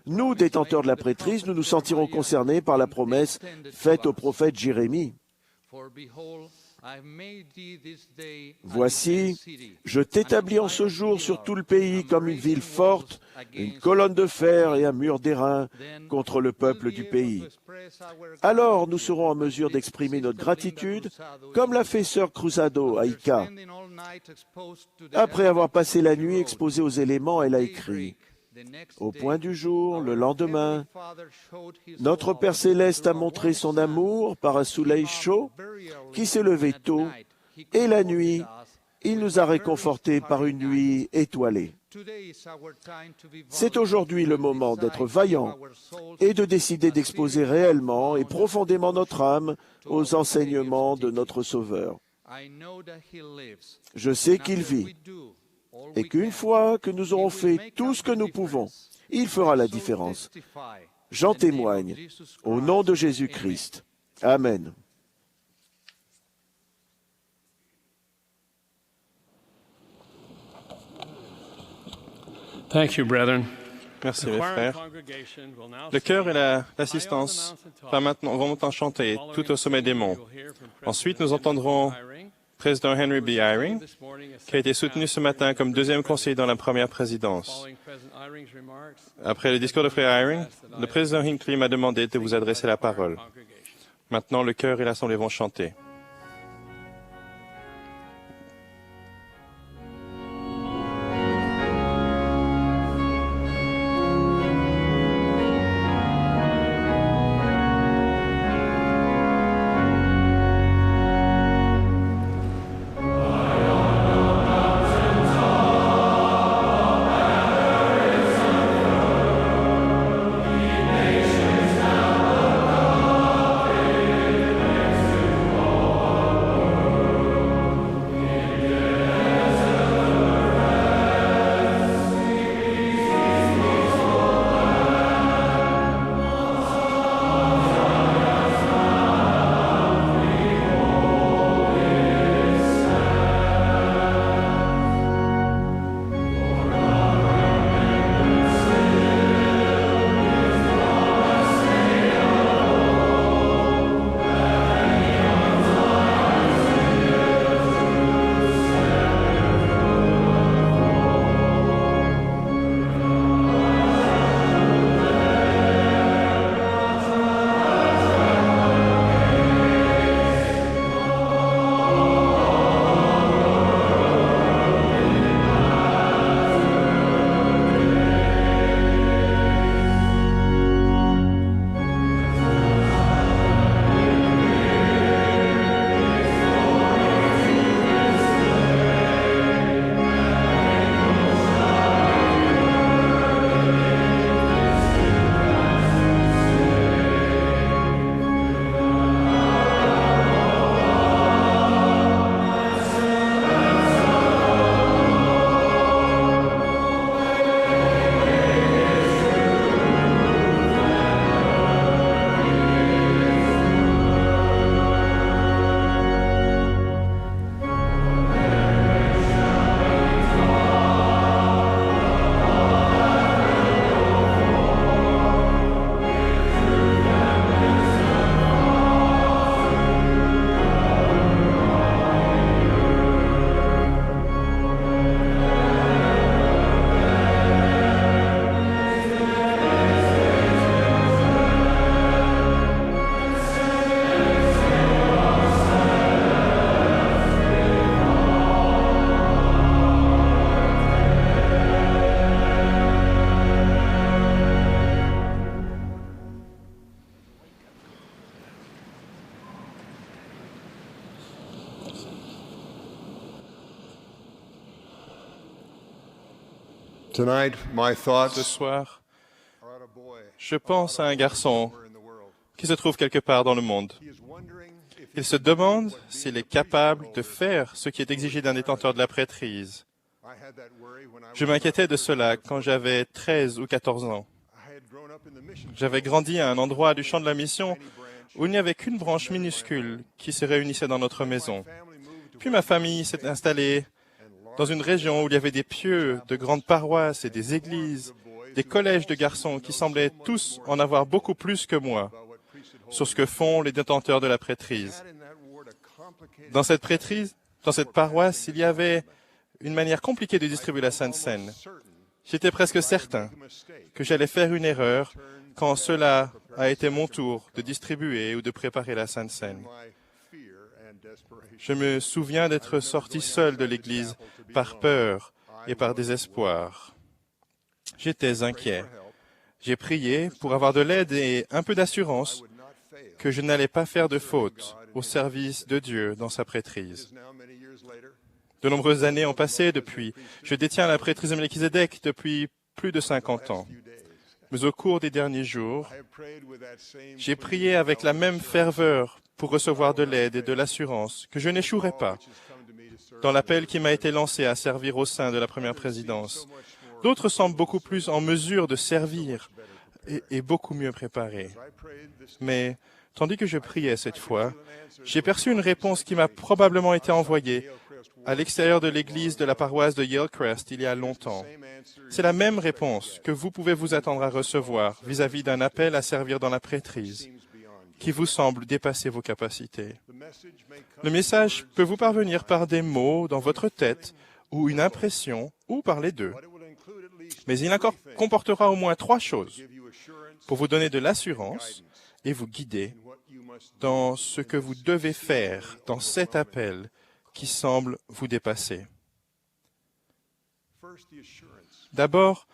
Nous, détenteurs de la prêtrise, nous nous sentirons concernés par la promesse faite au prophète Jérémie. Voici, je t'établis en ce jour sur tout le pays comme une ville forte, une colonne de fer et un mur d'airain contre le peuple du pays. Alors nous serons en mesure d'exprimer notre gratitude, comme l'a fait Sœur Cruzado à Ica. Après avoir passé la nuit exposée aux éléments, elle a écrit: au point du jour, le lendemain, notre Père Céleste a montré son amour par un soleil chaud qui s'est levé tôt, et la nuit, il nous a réconfortés par une nuit étoilée. C'est aujourd'hui le moment d'être vaillant et de décider d'exposer réellement et profondément notre âme aux enseignements de notre Sauveur. Je sais qu'il vit, et qu'une fois que nous aurons fait tout ce que nous pouvons, il fera la différence. J'en témoigne, au nom de Jésus-Christ. Amen. Thank you, brethren. Merci, mes frères. Le chœur et l'assistance vont maintenant chanter tout au sommet des monts. Ensuite, nous entendrons président Henry B. Eyring, qui a été soutenu ce matin comme deuxième conseiller dans la première présidence. Après le discours de frère Eyring, le président Hinckley m'a demandé de vous adresser la parole. Maintenant, le chœur et l'assemblée vont chanter. All Tonight, my Ce thoughts soir, are on a boy je pense à un garçon in the world. qui se trouve quelque part dans le monde. He is wondering if Il se demande s'il est capable de faire ce qui est exigé d'un détenteur de la prêtrise. I had that worry when I Je m'inquiétais de cela quand j'avais 13 ou 14 ans. had grown up in the mission J'avais grandi à un endroit du champ de la mission où il n'y avait qu'une branche minuscule qui se réunissait dans notre maison. family moved Puis ma famille s'est installée dans une région où il y avait des pieux, de grandes paroisses et des églises, des collèges de garçons qui semblaient tous en avoir beaucoup plus que moi sur ce que font les détenteurs de la prêtrise. in that ward a complicated Dans cette prêtrise, dans cette paroisse, il y avait une manière compliquée de distribuer la Sainte Seine. J'étais presque certain mistake. que j'allais faire une erreur quand cela a été mon tour de distribuer ou de préparer la Sainte Seine. My fear and desperation. Je me souviens d'être sorti seul de l'église par peur et par désespoir. J'étais inquiet. J'ai prié pour avoir de l'aide et un peu d'assurance que je n'allais pas faire de faute au service de Dieu dans sa prêtrise. Now, many years later, De nombreuses années ont passé depuis. Je détiens la prêtrise de Melchizedek depuis plus de 50 ans. Mais au cours des derniers jours, I have prayed with that same j'ai prié avec la même ferveur pour recevoir de l'aide et de l'assurance que je n'échouerai pas come to me to serve. dans l'appel qui m'a été lancé à servir au sein de la première présidence. D'autres semblent beaucoup plus en mesure de servir et beaucoup mieux préparés. I prayed this Mais tandis que je priais cette fois, j'ai perçu une réponse qui m'a probablement été envoyée à l'extérieur de l'église de la paroisse de Yalecrest il y a longtemps. C'est la même réponse que vous pouvez vous attendre à recevoir vis-à-vis d'un appel à servir dans la prêtrise qui vous semble dépasser vos capacités. Le message peut vous parvenir par des mots dans votre tête ou une impression ou par les deux. Mais il encore comportera au moins 3 choses pour vous donner de l'assurance et vous guider dans ce que vous devez faire dans cet appel qui semble vous dépasser. D'abord,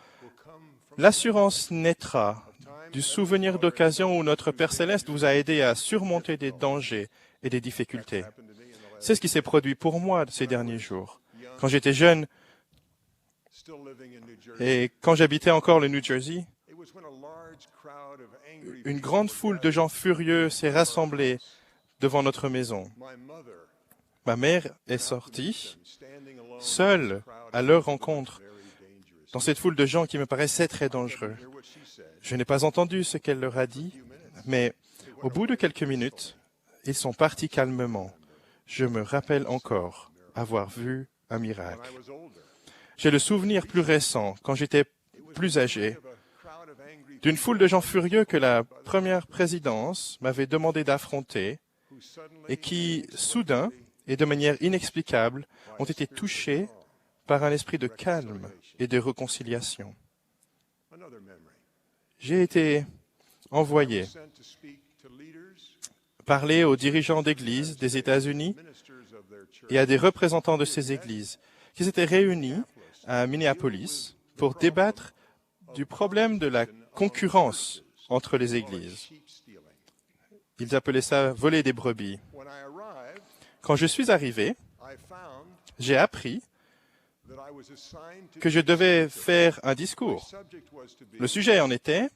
l'assurance naîtra du souvenir d'occasion où notre Père Céleste vous a aidé à surmonter des dangers et des difficultés. C'est ce qui s'est produit pour moi ces derniers jours. Quand j'étais jeune still living in New Jersey. et quand j'habitais encore le New Jersey, It was when a large crowd of angry une grande foule de gens furieux s'est rassemblée devant notre maison. my mother Ma mère est sortie, standing alone seule, à leur rencontre, dans cette foule de gens qui me paraissaient très dangereux. what she said. Je n'ai pas entendu ce qu'elle leur a dit, mais au bout de quelques minutes, ils sont partis calmement. Je me rappelle encore avoir vu un miracle. I was older. J'ai le souvenir plus récent, quand j'étais plus âgé, A crowd of angry d'une foule de gens furieux que la première présidence m'avait demandé d'affronter who suddenly et qui, soudain et de manière inexplicable, ont été touchés par un esprit de calme et de réconciliation. another memory. J'ai été envoyé Sent to speak to leaders, parler aux dirigeants d'églises des États-Unis ministers of their church. et à des représentants de ces églises qui s'étaient réunis à Minneapolis pour débattre du problème de la concurrence entre les églises. Sheep stealing. Ils appelaient ça voler des brebis. When I arrived, Quand je suis arrivé, I found j'ai appris that I was assigned to que je devais faire un discours. subject was to be Le sujet en était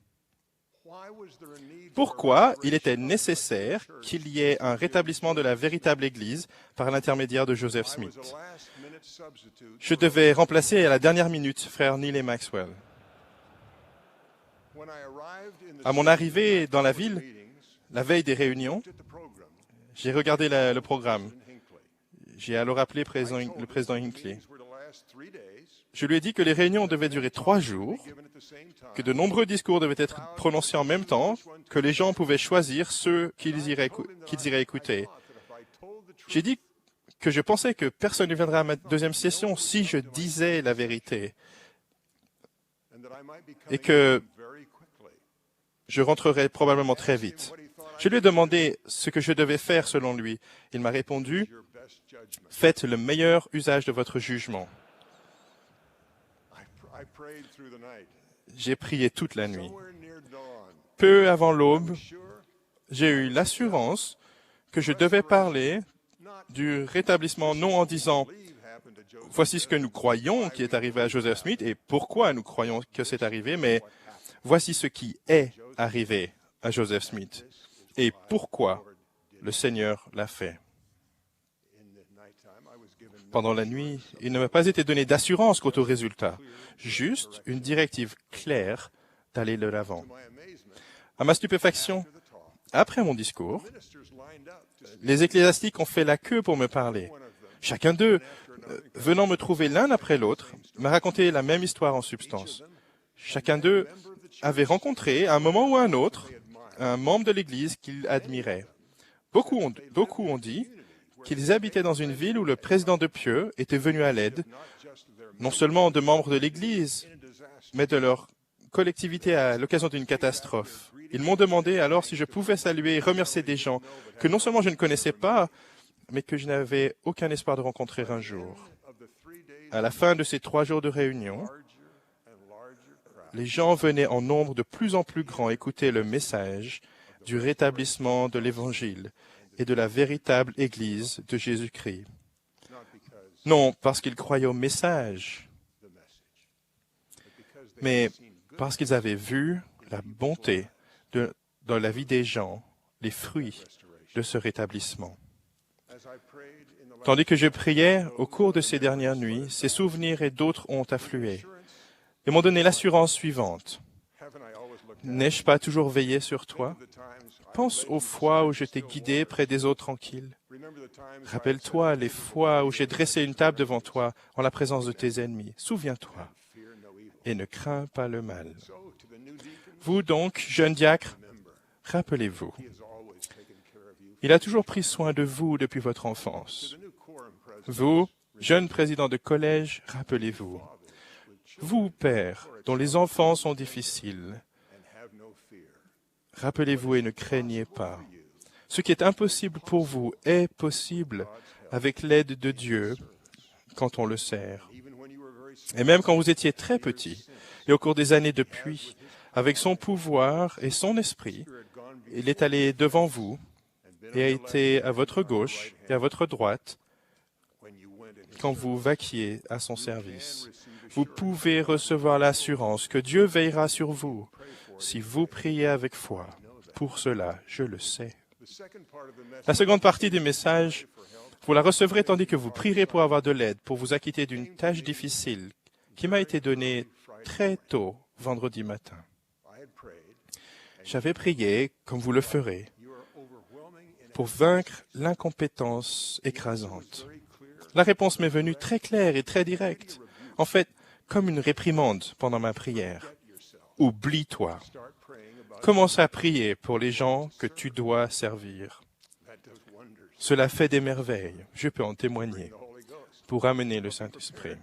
why was there a need pourquoi il était nécessaire qu'il y ait un rétablissment de la véritable Église par l'intermédiaire de Joseph I was Smith. a last minute substitute. Je devais remplacer à la dernière minute frère Neil et Maxwell. When I arrived in the À mon city, arrivée dans la ville, meetings, la veille des réunions, looked at the program. j'ai regardé le programme. Hinckley. J'ai alors appelé le président Hinckley. Meetings were to last 3 days, Je lui ai dit que les réunions devaient durer 3 jours, given at the same time. que de nombreux discours devaient être prononcés en même temps, que les gens pouvaient choisir ceux qu'ils iraient écouter. J'ai dit que je pensais que personne ne viendrait à ma deuxième session si je disais la vérité And that I might be et coming que home very quickly. je rentrerais probablement très vite. Je lui ai demandé ce que je devais faire selon lui. Il m'a répondu, Your best judgment. faites le meilleur usage de votre jugement. I prayed through the night. J'ai prié toute la nuit. Somewhere near dawn, Peu avant l'aube, sure, j'ai eu l'assurance que je devais parler not du rétablissement non en disant voici ce que nous croyons qui est arrivé à Joseph Smith et pourquoi nous croyons que c'est arrivé, mais voici ce qui est arrivé à Joseph Smith et pourquoi le Seigneur l'a fait. Pendant la nuit, il ne m'a pas été donné d'assurance quant au résultat, juste une directive claire d'aller de l'avant. À ma stupéfaction, après mon discours, les ecclésiastiques ont fait la queue pour me parler. Chacun d'eux, venant me trouver l'un après l'autre, m'a raconté la même histoire en substance. Chacun d'eux avait rencontré, à un moment ou à un autre, un membre de l'Église qu'il admirait. Beaucoup ont dit qu'ils habitaient dans une ville où le président de Pieux était venu à l'aide, non seulement de membres de l'Église, mais de leur collectivité à l'occasion d'une catastrophe. Ils m'ont demandé alors si je pouvais saluer et remercier des gens que non seulement je ne connaissais pas, mais que je n'avais aucun espoir de rencontrer un jour. À la fin de ces 3 jours de réunion, les gens venaient en nombre de plus en plus grand écouter le message du rétablissement de l'Évangile et de la véritable Église de Jésus-Christ. Non parce qu'ils croyaient au message, mais parce qu'ils avaient vu la bonté dans la vie des gens, les fruits de ce rétablissement. Tandis que je priais, au cours de ces dernières nuits, ces souvenirs et d'autres ont afflué et m'ont donné l'assurance suivante. N'ai-je pas toujours veillé sur toi? Pense aux fois où je t'ai guidé près des eaux tranquilles. Rappelle-toi les fois où j'ai dressé une table devant toi en la présence de tes ennemis. Souviens-toi et ne crains pas le mal. Vous donc, jeunes diacres, rappelez-vous. Il a toujours pris soin de vous depuis votre enfance. Vous, jeunes présidents de collège, rappelez-vous. Vous, pères, dont les enfants sont difficiles, rappelez-vous et ne craignez pas. Ce qui est impossible pour vous est possible avec l'aide de Dieu quand on le sert. Et même quand vous étiez très petit, et au cours des années depuis, avec son pouvoir et son esprit, il est allé devant vous et a été à votre gauche et à votre droite quand vous vaquiez à son service. Vous pouvez recevoir l'assurance que Dieu veillera sur vous si vous priez avec foi. Pour cela, je le sais. La seconde partie du message, vous la recevrez tandis que vous prierez pour avoir de l'aide, pour vous acquitter d'une tâche difficile qui m'a été donnée très tôt vendredi matin. J'avais prié, comme vous le ferez, pour vaincre l'incompétence écrasante. La réponse m'est venue très claire et très directe. En fait, comme une réprimande pendant ma prière. Oublie-toi. Commence à prier pour les gens que tu dois servir. Cela fait des merveilles, je peux en témoigner, pour amener le Saint-Esprit.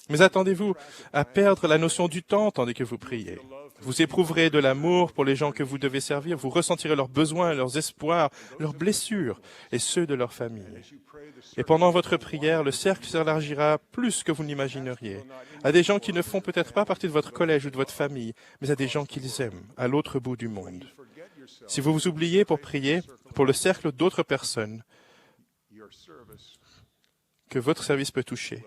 Mais attendez-vous à perdre la notion du temps tandis que vous priez. Vous éprouverez de l'amour pour les gens que vous devez servir, vous ressentirez leurs besoins, leurs espoirs, leurs blessures et ceux de leur famille. Et pendant votre prière, le cercle s'élargira plus que vous n'imagineriez, à des gens qui ne font peut-être pas partie de votre collège ou de votre famille, mais à des gens qu'ils aiment, à l'autre bout du monde. Si vous vous oubliez pour prier pour le cercle d'autres personnes que votre service peut toucher,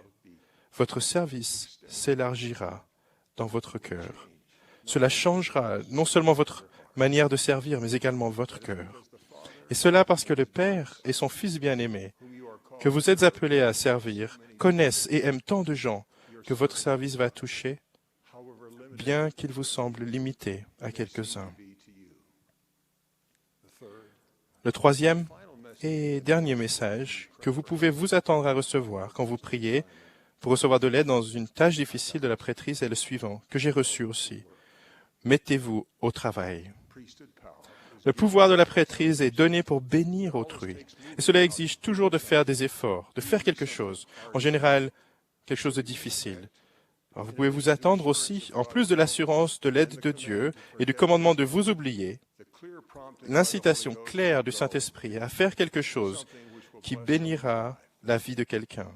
votre service s'élargira dans votre cœur. Cela changera non seulement votre manière de servir, mais également votre cœur. Et cela parce que le Père et son Fils bien-aimé, que vous êtes appelés à servir, connaissent et aiment tant de gens que votre service va toucher, bien qu'il vous semble limité à quelques-uns. Le troisième et dernier message que vous pouvez vous attendre à recevoir quand vous priez pour recevoir de l'aide dans une tâche difficile de la prêtrise est le suivant, que j'ai reçu aussi. Mettez-vous au travail. Le pouvoir de la prêtrise est donné pour bénir autrui. Et cela exige toujours de faire des efforts, de faire quelque chose. En général, quelque chose de difficile. Alors vous pouvez vous attendre aussi, en plus de l'assurance de l'aide de Dieu et du commandement de vous oublier, l'incitation claire du Saint-Esprit à faire quelque chose qui bénira la vie de quelqu'un.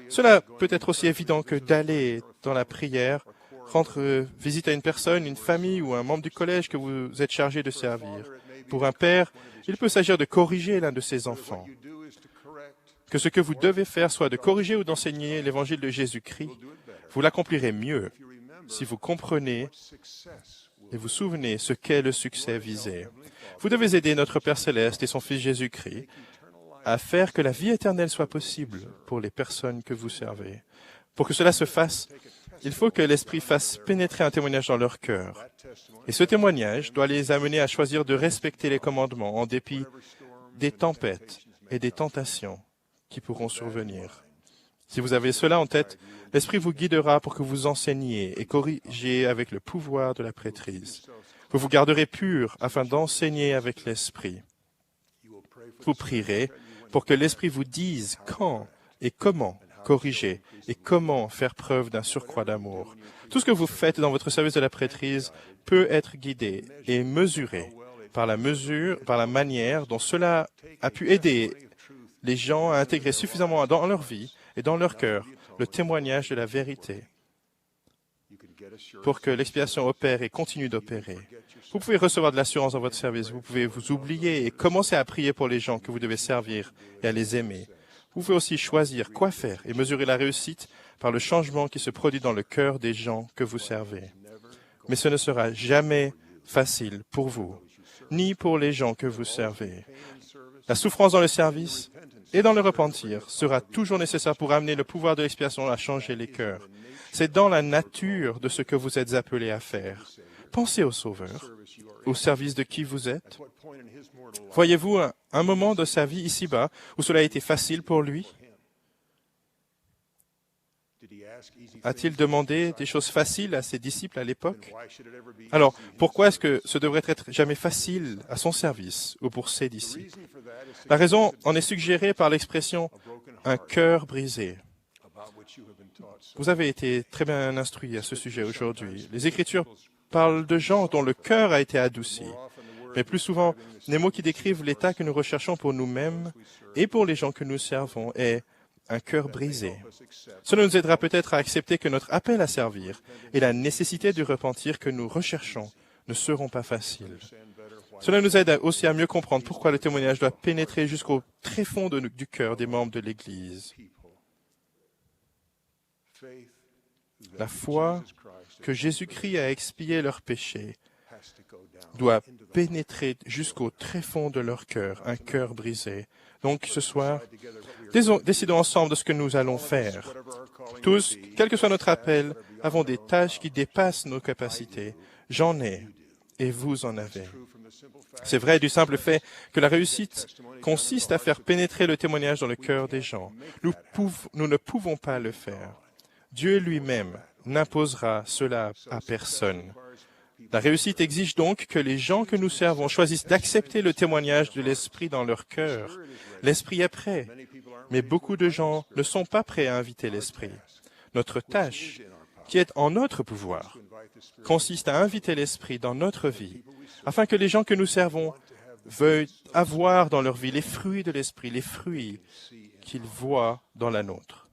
Cela peut être aussi évident que d'aller dans la prière, rendre visite à une personne, une famille ou un membre du collège que vous êtes chargé de servir. Pour un père, il peut s'agir de corriger l'un de ses enfants. que ce que vous devez faire soit de corriger ou d'enseigner l'évangile de Jésus-Christ, vous l'accomplirez mieux si vous comprenez et vous souvenez ce qu'est le succès visé. Vous devez aider notre Père Céleste et son Fils Jésus-Christ à faire que la vie éternelle soit possible pour les personnes que vous servez. Pour que cela se fasse, il faut que l'Esprit fasse pénétrer un témoignage dans leur cœur. Et ce témoignage doit les amener à choisir de respecter les commandements en dépit des tempêtes et des tentations qui pourront survenir. Si vous avez cela en tête, l'Esprit vous guidera pour que vous enseigniez et corrigiez avec le pouvoir de la prêtrise. Vous vous garderez purs afin d'enseigner avec l'Esprit. Vous prierez pour que l'Esprit vous dise quand et comment corriger et comment faire preuve d'un surcroît d'amour. Tout ce que vous faites dans votre service de la prêtrise peut être guidé et mesuré par la manière dont cela a pu aider les gens à intégrer suffisamment dans leur vie et dans leur cœur le témoignage de la vérité pour que l'expiation opère et continue d'opérer. Vous pouvez recevoir de l'assurance dans votre service, vous pouvez vous oublier et commencer à prier pour les gens que vous devez servir et à les aimer. Vous pouvez aussi choisir quoi faire et mesurer la réussite par le changement qui se produit dans le cœur des gens que vous servez. Mais ce ne sera jamais facile pour vous, ni pour les gens que vous servez. La souffrance dans le service et dans le repentir sera toujours nécessaire pour amener le pouvoir de l'expiation à changer les cœurs. C'est dans la nature de ce que vous êtes appelés à faire. Pensez au Sauveur, au service de qui vous êtes. Voyez-vous un moment de sa vie ici-bas où cela a été facile pour lui? A-t-il demandé des choses faciles à ses disciples à l'époque? Alors, pourquoi est-ce que ce devrait être jamais facile à son service ou pour ses disciples? La raison en est suggérée par l'expression « un cœur brisé ». Vous avez été très bien instruits à ce sujet aujourd'hui. Les Écritures parlent de gens dont le cœur a été adouci. Mais plus souvent, les mots qui décrivent l'état que nous recherchons pour nous-mêmes et pour les gens que nous servons est un cœur brisé. Cela nous aidera peut-être à accepter que notre appel à servir et la nécessité du repentir que nous recherchons ne seront pas faciles. Cela nous aide aussi à mieux comprendre pourquoi le témoignage doit pénétrer jusqu'au tréfonds du cœur des membres de l'Église. La foi que Jésus-Christ a expié leurs péchés doit pénétrer jusqu'au tréfonds de leur cœur, un cœur brisé. Donc, ce soir, décidons ensemble de ce que nous allons faire. Tous, quel que soit notre appel, avons des tâches qui dépassent nos capacités. J'en ai, et vous en avez. C'est vrai du simple fait que la réussite consiste à faire pénétrer le témoignage dans le cœur des gens. Nous ne pouvons pas le faire. Dieu lui-même n'imposera cela à personne. La réussite exige donc que les gens que nous servons choisissent d'accepter le témoignage de l'Esprit dans leur cœur. L'Esprit est prêt, mais beaucoup de gens ne sont pas prêts à inviter l'Esprit. Notre tâche, qui est en notre pouvoir, consiste à inviter l'Esprit dans notre vie, afin que les gens que nous servons veuillent avoir dans leur vie les fruits de l'Esprit, les fruits qu'ils voient dans la nôtre.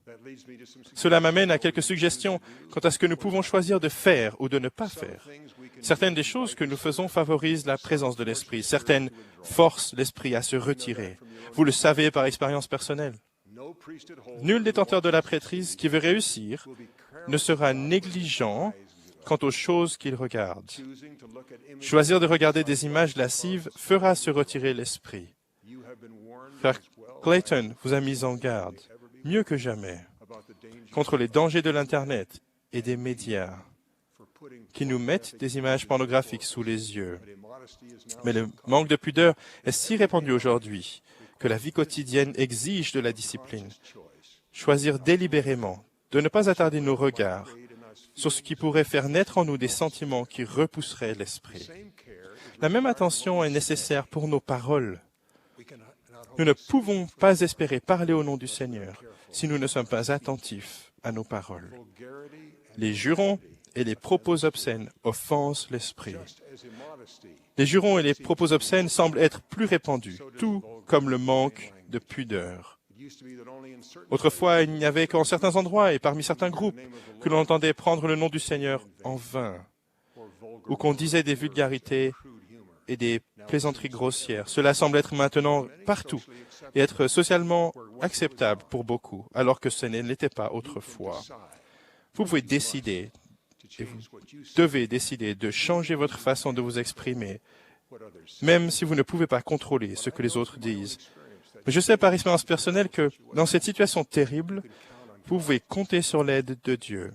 Cela m'amène à quelques suggestions quant à ce que nous pouvons choisir de faire ou de ne pas faire. Certaines des choses que nous faisons favorisent la présence de l'Esprit. Certaines forcent l'Esprit à se retirer. Vous le savez par expérience personnelle. Nul détenteur de la prêtrise qui veut réussir ne sera négligent quant aux choses qu'il regarde. Choisir de regarder des images lascives fera se retirer l'Esprit. Frère Clayton vous a mis en garde, mieux que jamais, contre les dangers de l'Internet et des médias qui nous mettent des images pornographiques sous les yeux. Mais le manque de pudeur est si répandu aujourd'hui que la vie quotidienne exige de la discipline. Choisir délibérément de ne pas attarder nos regards sur ce qui pourrait faire naître en nous des sentiments qui repousseraient l'esprit. La même attention est nécessaire pour nos paroles. Nous ne pouvons pas espérer parler au nom du Seigneur si nous ne sommes pas attentifs à nos paroles. Les jurons et les propos obscènes offensent l'esprit. Les jurons et les propos obscènes semblent être plus répandus, tout comme le manque de pudeur. Autrefois, il n'y avait qu'en certains endroits et parmi certains groupes que l'on entendait prendre le nom du Seigneur en vain, ou qu'on disait des vulgarités et des plaisanteries grossières. Cela semble être maintenant partout et être socialement acceptable pour beaucoup, alors que ce ne l'était pas autrefois. Vous pouvez décider, et vous devez décider de changer votre façon de vous exprimer, même si vous ne pouvez pas contrôler ce que les autres disent. Mais je sais par expérience personnelle que dans cette situation terrible, vous pouvez compter sur l'aide de Dieu.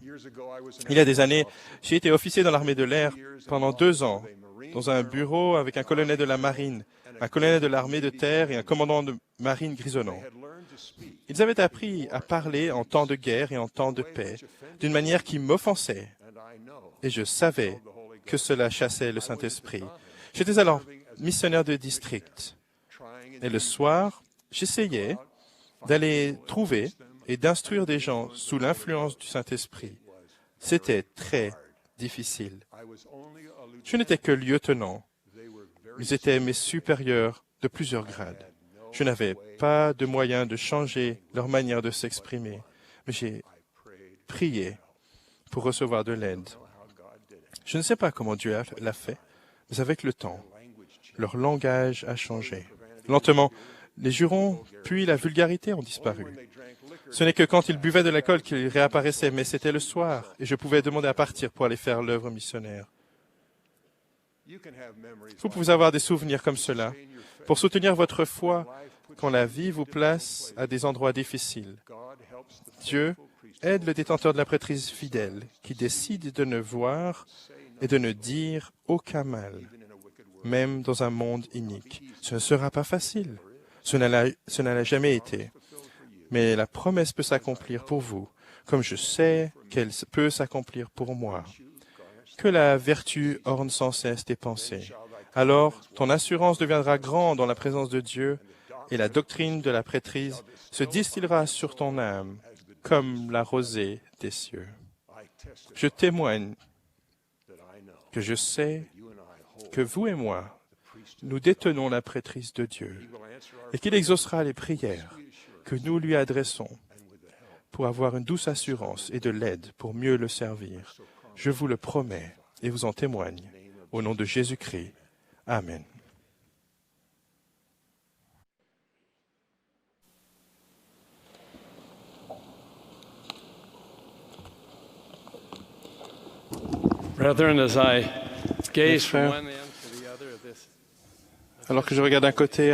Il y a des années, j'ai été officier dans l'armée de l'air pendant 2 ans, dans un bureau avec un colonel de la marine, un colonel de l'armée de terre et un commandant de marine grisonnant. Ils avaient appris à parler en temps de guerre et en temps de paix, d'une manière qui m'offensait. Et je savais que cela chassait le Saint-Esprit. J'étais alors missionnaire de district. Et le soir, j'essayais d'aller trouver et d'instruire des gens sous l'influence du Saint-Esprit. C'était très difficile. Je n'étais que lieutenant. Ils étaient mes supérieurs de plusieurs grades. Je n'avais pas de moyen de changer leur manière de s'exprimer, mais j'ai prié pour recevoir de l'aide. Je ne sais pas comment Dieu l'a fait, mais avec le temps, leur langage a changé. Lentement, les jurons puis la vulgarité ont disparu. Ce n'est que quand ils buvaient de l'alcool qu'ils réapparaissaient, mais c'était le soir, et je pouvais demander à partir pour aller faire l'œuvre missionnaire. Vous pouvez avoir des souvenirs comme cela pour soutenir votre foi quand la vie vous place à des endroits difficiles. Dieu aide le détenteur de la prêtrise fidèle qui décide de ne voir et de ne dire aucun mal, même dans un monde inique. Ce ne sera pas facile. Ce n'a jamais été. Mais la promesse peut s'accomplir pour vous, comme je sais qu'elle peut s'accomplir pour moi. Que la vertu orne sans cesse tes pensées. Alors, ton assurance deviendra grande dans la présence de Dieu, et la doctrine de la prêtrise se distillera sur ton âme, comme la rosée des cieux. Je témoigne que je sais que vous et moi, nous détenons la prêtrise de Dieu, et qu'il exaucera les prières que nous lui adressons pour avoir une douce assurance et de l'aide pour mieux le servir. Je vous le promets et vous en témoigne. Au nom de Jésus-Christ. Amen. Brethren, as I gaze from frères, one end to the other of this, Alors que je regarde d'un côté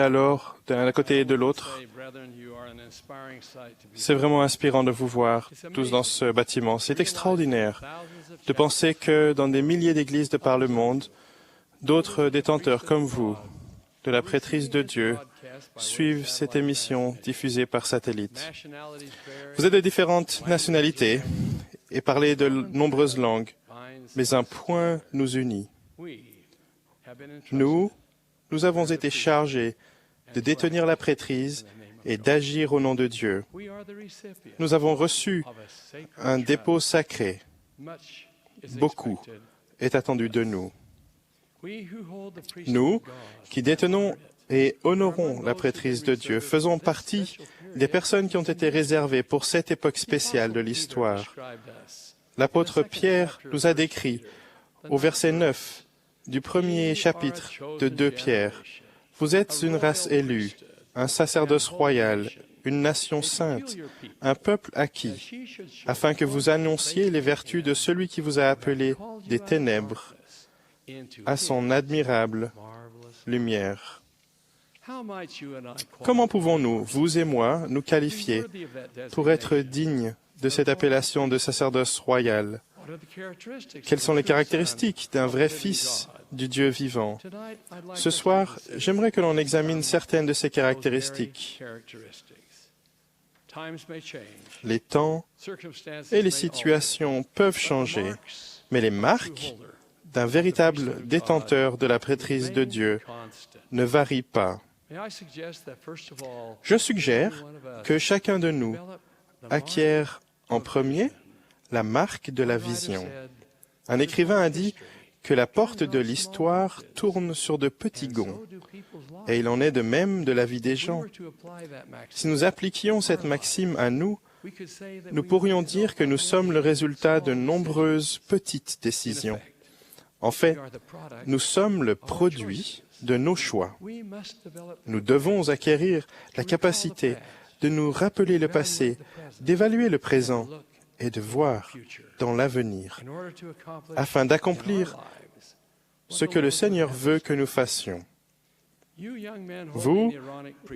d'un côté et de l'autre, say, brethren, you are an inspiring sight to c'est behold. vraiment inspirant de vous voir tous dans ce bâtiment. C'est extraordinaire de penser que dans des milliers d'églises de par le monde, d'autres détenteurs comme vous, de la prêtrise de Dieu, suivent cette émission diffusée par satellite. Nationalities vary, Vous êtes de différentes nationalités et parlez de nombreuses langues, mais un point nous unit. we have been entrusted Nous avons été chargés de détenir la prêtrise et d'agir au nom de Dieu. we are the recipients Nous avons reçu of a sacred un dépôt sacré. much is Beaucoup expected. est attendu de nous. We who hold the priesthood Nous, of God qui détenons et honorons la prêtrise de Dieu, faisons partie des personnes qui ont été réservées pour cette époque spéciale de l'histoire. described us. L'apôtre Pierre nous a décrit au verset 9 du premier chapitre de 2 Pierre, « Vous êtes une race élue, un sacerdoce royal, une nation sainte, un peuple acquis, afin que vous annonciez les vertus de celui qui vous a appelé des ténèbres à son admirable lumière. » Comment pouvons-nous, vous et moi, nous qualifier pour être dignes de cette appellation de sacerdoce royal? Quelles sont les caractéristiques d'un vrai fils du Dieu vivant? Ce soir, j'aimerais que l'on examine certaines de ces caractéristiques. Les temps et les situations peuvent changer, mais les marques d'un véritable détenteur de la prêtrise de Dieu ne varient pas. Je suggère que chacun de nous acquiert en premier la marque de la vision. Un écrivain a dit que la porte de l'histoire tourne sur de petits gonds, et il en est de même de la vie des gens. Si nous appliquions cette maxime à nous, nous pourrions dire que nous sommes le résultat de nombreuses petites décisions. En fait, nous sommes le produit de nos choix. Nous devons acquérir la capacité de nous rappeler le passé, d'évaluer le présent et de voir dans l'avenir, afin d'accomplir ce que le Seigneur veut que nous fassions. Vous,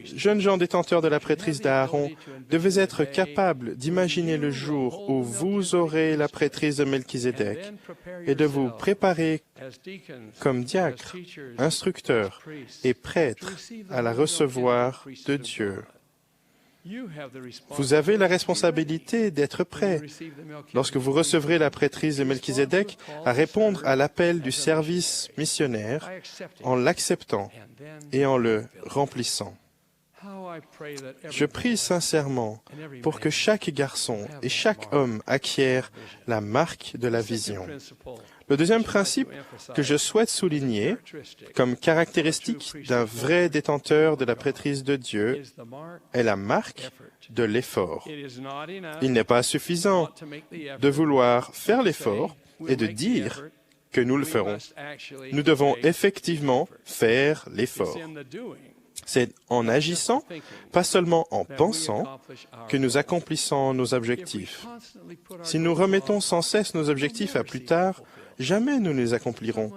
jeunes gens détenteurs de la prêtrise d'Aaron, devez être capables d'imaginer le jour où vous aurez la prêtrise de Melchizedek et de vous préparer comme diacres, instructeurs et prêtres à la recevoir de Dieu. Vous avez la responsabilité d'être prêts, lorsque vous recevrez la prêtrise de Melchizedek, à répondre à l'appel du service missionnaire en l'acceptant et en le remplissant. Je prie sincèrement pour que chaque garçon et chaque homme acquièrent la marque de la vision. Le deuxième principe que je souhaite souligner comme caractéristique d'un vrai détenteur de la prêtrise de Dieu est la marque de l'effort. Il n'est pas suffisant de vouloir faire l'effort et de dire que nous le ferons. Nous devons effectivement faire l'effort. C'est en agissant, pas seulement en pensant, que nous accomplissons nos objectifs. Si nous remettons sans cesse nos objectifs à plus tard, jamais nous ne les accomplirons.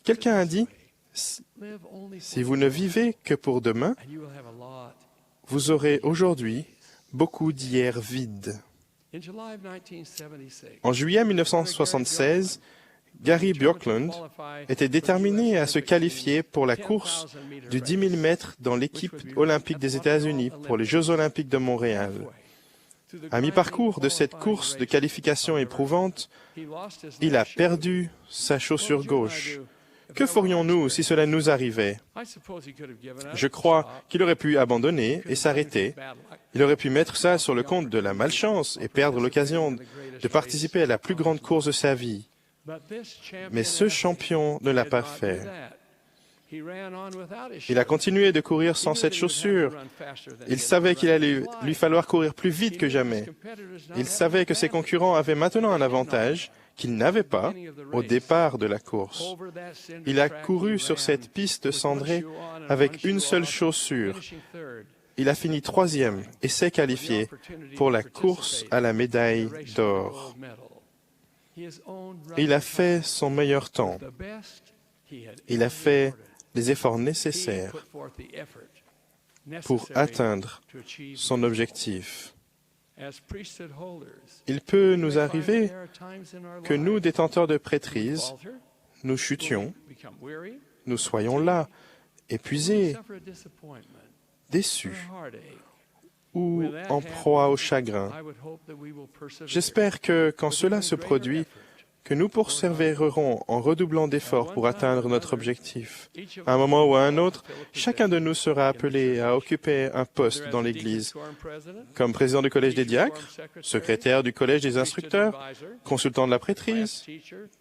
Quelqu'un a dit, si vous ne vivez que pour demain, vous aurez aujourd'hui beaucoup d'hier vides. En juillet 1976, Gary Bjorklund était déterminé à se qualifier pour la course du 10 000 mètres dans l'équipe olympique des États-Unis pour les Jeux olympiques de Montréal. À mi-parcours de cette course de qualification éprouvante, il a perdu sa chaussure gauche. Que ferions-nous si cela nous arrivait? Je crois qu'il aurait pu abandonner et s'arrêter. Il aurait pu mettre ça sur le compte de la malchance et perdre l'occasion de participer à la plus grande course de sa vie. Mais ce champion ne l'a pas fait. Il a continué de courir sans cette chaussure. Il savait qu'il allait lui falloir courir plus vite que jamais. Il savait que ses concurrents avaient maintenant un avantage qu'il n'avait pas au départ de la course. Il a couru sur cette piste cendrée avec une seule chaussure. Il a fini 3e et s'est qualifié pour la course à la médaille d'or. Il a fait son meilleur temps. Il a fait les efforts nécessaires pour atteindre son objectif. Il peut nous arriver que nous, détenteurs de prêtrise, nous chutions, nous soyons là, épuisés, déçus ou en proie au chagrin. J'espère que, quand cela se produit, que nous persévérerons en redoublant d'efforts pour atteindre notre objectif. À un moment ou à un autre, chacun de nous sera appelé à occuper un poste dans l'Église, comme président du Collège des diacres, secrétaire du Collège des instructeurs, consultant de la prêtrise,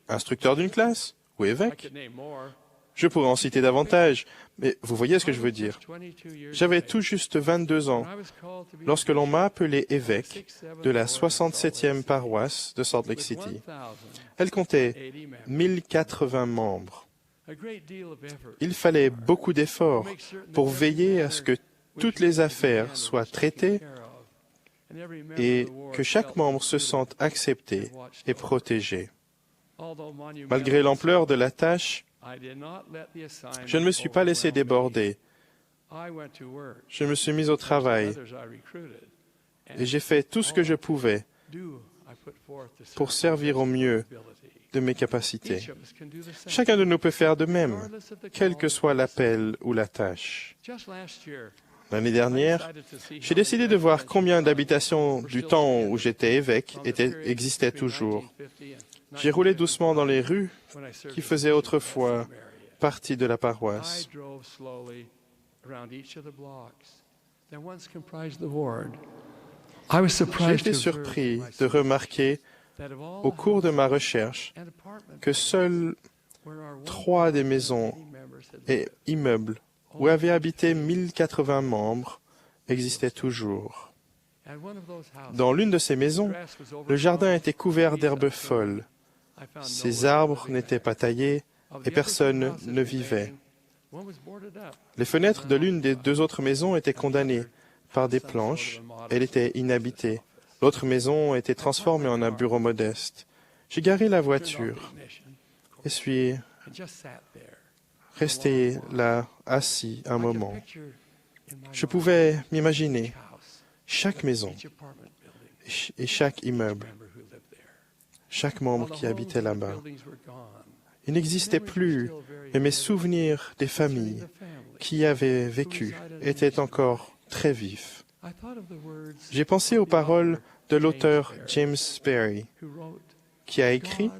instructeur d'une classe ou évêque. Je pourrais en citer davantage, mais vous voyez ce que je veux dire. J'avais tout juste 22 ans lorsque l'on m'a appelé évêque de la 67e paroisse de Salt Lake City. Elle comptait 1080 membres. Il fallait beaucoup d'efforts pour veiller à ce que toutes les affaires soient traitées et que chaque membre se sente accepté et protégé. Malgré l'ampleur de la tâche, je ne me suis pas laissé déborder. Je me suis mis au travail et j'ai fait tout ce que je pouvais pour servir au mieux de mes capacités. Chacun de nous peut faire de même, quel que soit l'appel ou la tâche. L'année dernière, j'ai décidé de voir combien d'habitations du temps où j'étais évêque existaient toujours. J'ai roulé doucement dans les rues qui faisaient autrefois partie de la paroisse. J'ai été surpris de remarquer, au cours de ma recherche, que seules 3 des maisons et immeubles où avaient habité 1080 membres existaient toujours. Dans l'une de ces maisons, le jardin était couvert d'herbes folles. Ces arbres n'étaient pas taillés et personne ne vivait. Les fenêtres de l'une des deux autres maisons étaient condamnées par des planches. Elle était inhabitée. L'autre maison était transformée en un bureau modeste. J'ai garé la voiture et suis resté là, assis un moment. Je pouvais m'imaginer chaque maison et chaque immeuble, chaque membre qui habitait là-bas. Il n'existait plus, mais mes souvenirs des familles qui y avaient vécu étaient encore très vifs. J'ai pensé aux paroles de l'auteur James Sperry, qui a écrit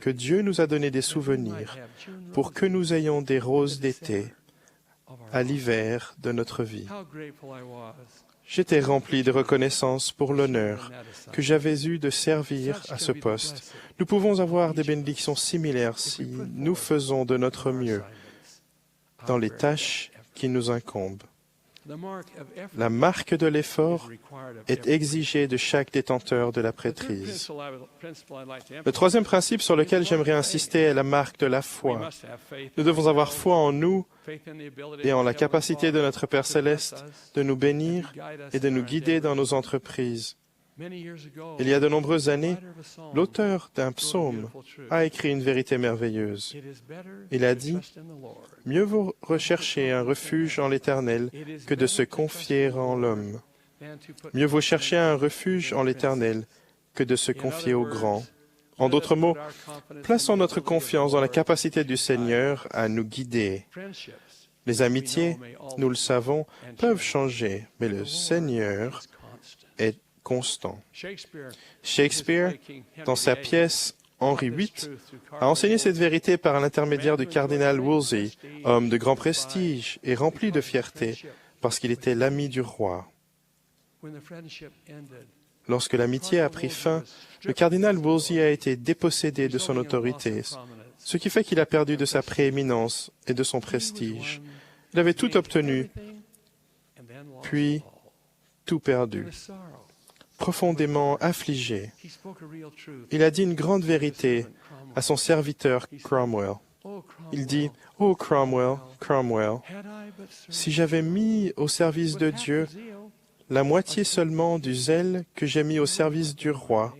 que Dieu nous a donné des souvenirs pour que nous ayons des roses d'été à l'hiver de notre vie. J'étais rempli de reconnaissance pour l'honneur que j'avais eu de servir à ce poste. Nous pouvons avoir des bénédictions similaires si nous faisons de notre mieux dans les tâches qui nous incombent. La marque de l'effort est exigée de chaque détenteur de la prêtrise. Le troisième principe sur lequel j'aimerais insister est la marque de la foi. Nous devons avoir foi en nous et en la capacité de notre Père céleste de nous bénir et de nous guider dans nos entreprises. Il y a de nombreuses années, l'auteur d'un psaume a écrit une vérité merveilleuse. Il a dit « Mieux vaut rechercher un refuge en l'Éternel que de se confier en l'homme. Mieux vaut chercher un refuge en l'Éternel que de se confier au grand. » En d'autres mots, plaçons notre confiance dans la capacité du Seigneur à nous guider. Les amitiés, nous le savons, peuvent changer, mais le Seigneur est constant. Shakespeare, dans sa pièce Henri VIII, a enseigné cette vérité par l'intermédiaire du cardinal Wolsey, homme de grand prestige et rempli de fierté, parce qu'il était l'ami du roi. Lorsque l'amitié a pris fin, le cardinal Wolsey a été dépossédé de son autorité, ce qui fait qu'il a perdu de sa prééminence et de son prestige. Il avait tout obtenu, puis tout perdu. Profondément affligé, il a dit une grande vérité à son serviteur Cromwell. Il dit, « Oh Cromwell, Cromwell, si j'avais mis au service de Dieu la moitié seulement du zèle que j'ai mis au service du roi,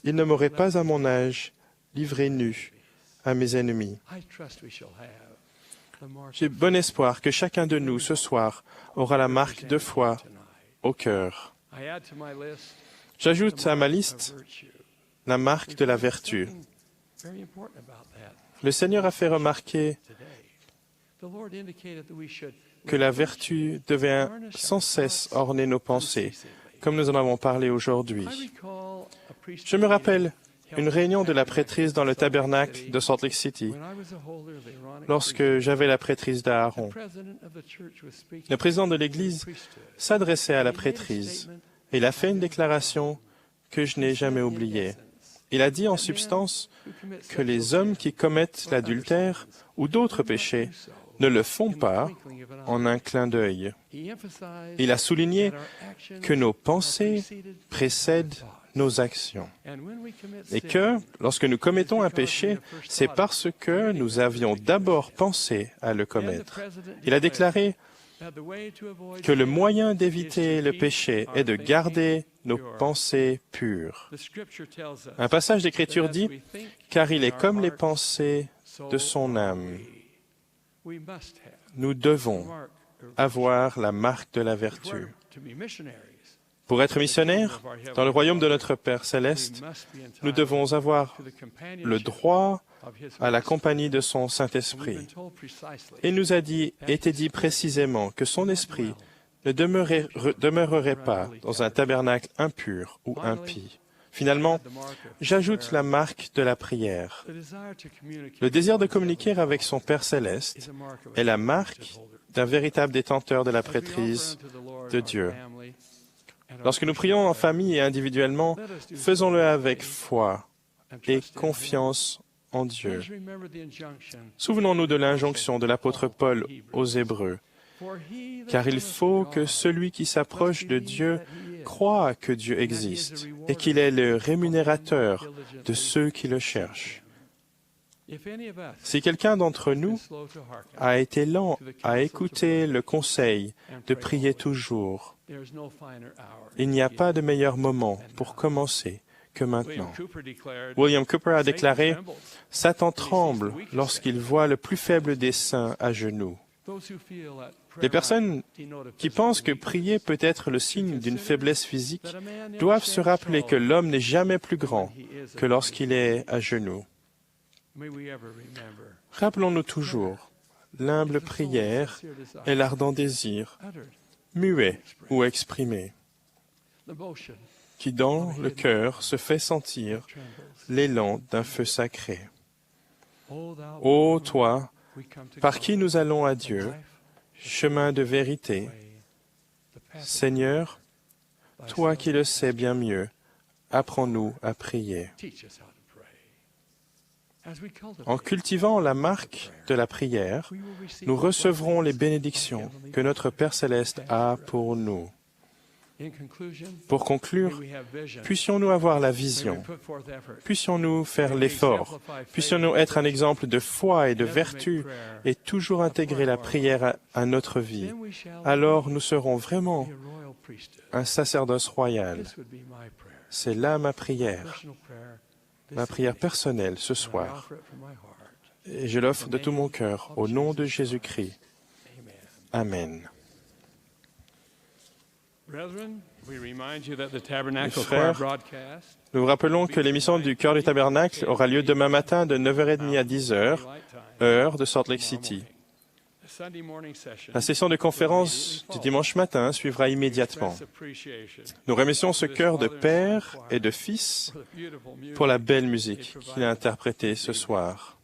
il ne m'aurait pas à mon âge livré nu à mes ennemis. » J'ai bon espoir que chacun de nous, ce soir, aura la marque de foi au cœur. J'ajoute à ma liste la marque de la vertu. Le Seigneur a fait remarquer que la vertu devait sans cesse orner nos pensées, comme nous en avons parlé aujourd'hui. Je me rappelle une réunion de la prêtrise dans le tabernacle de Salt Lake City, lorsque j'avais la prêtrise d'Aaron. Le président de l'Église s'adressait à la prêtrise et il a fait une déclaration que je n'ai jamais oubliée. Il a dit en substance que les hommes qui commettent l'adultère ou d'autres péchés ne le font pas en un clin d'œil. Il a souligné que nos pensées précèdent nos actions et que, lorsque nous commettons un péché, c'est parce que nous avions d'abord pensé à le commettre. Il a déclaré que le moyen d'éviter le péché est de garder nos pensées pures. Un passage d'Écriture dit « Car il est comme les pensées de son âme ». Nous devons avoir la marque de la vertu. Pour être missionnaire dans le royaume de notre Père céleste, nous devons avoir le droit à la compagnie de son Saint-Esprit. Il nous a été dit précisément que son Esprit ne demeurerait pas dans un tabernacle impur ou impie. Finalement, j'ajoute la marque de la prière. Le désir de communiquer avec son Père céleste est la marque d'un véritable détenteur de la prêtrise de Dieu. Lorsque nous prions en famille et individuellement, faisons-le avec foi et confiance en Dieu. Souvenons-nous de l'injonction de l'apôtre Paul aux Hébreux, car il faut que celui qui s'approche de Dieu croit que Dieu existe et qu'il est le rémunérateur de ceux qui le cherchent. Si quelqu'un d'entre nous a été lent à écouter le conseil de prier toujours, il n'y a pas de meilleur moment pour commencer que maintenant. William Cooper a déclaré « Satan tremble lorsqu'il voit le plus faible des saints à genoux ». Les personnes qui pensent que prier peut être le signe d'une faiblesse physique doivent se rappeler que l'homme n'est jamais plus grand que lorsqu'il est à genoux. Rappelons-nous toujours l'humble prière et l'ardent désir, muet ou exprimé, qui dans le cœur se fait sentir l'élan d'un feu sacré. Ô toi, par qui nous allons à Dieu, chemin de vérité, Seigneur, toi qui le sais bien mieux, apprends-nous à prier. En cultivant la marque de la prière, nous recevrons les bénédictions que notre Père céleste a pour nous. Pour conclure, puissions-nous avoir la vision, puissions-nous faire l'effort, puissions-nous être un exemple de foi et de vertu et toujours intégrer la prière à notre vie. Alors nous serons vraiment un sacerdoce royal. C'est là ma prière personnelle ce soir. Et je l'offre de tout mon cœur au nom de Jésus-Christ. Amen. Mes frères, nous vous rappelons que l'émission du Chœur du Tabernacle aura lieu demain matin de 9h30 à 10h, heure de Salt Lake City. La session de conférence du dimanche matin suivra immédiatement. Nous remercions ce chœur de père et de fils pour la belle musique qu'il a interprétée ce soir.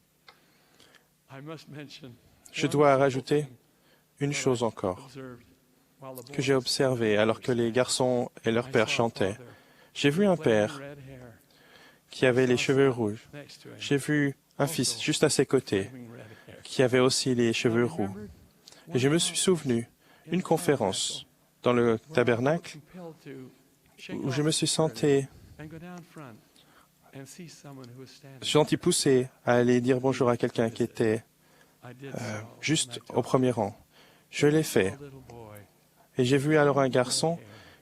Je dois rajouter une chose encore que j'ai observée alors que les garçons et leur père chantaient. J'ai vu un père qui avait les cheveux rouges. J'ai vu un fils juste à ses côtés qui avait aussi les cheveux roux. Et je me suis souvenu d'une conférence dans le tabernacle où je me suis senti poussé à aller dire bonjour à quelqu'un qui était juste au premier rang. Je l'ai fait. Et j'ai vu alors un garçon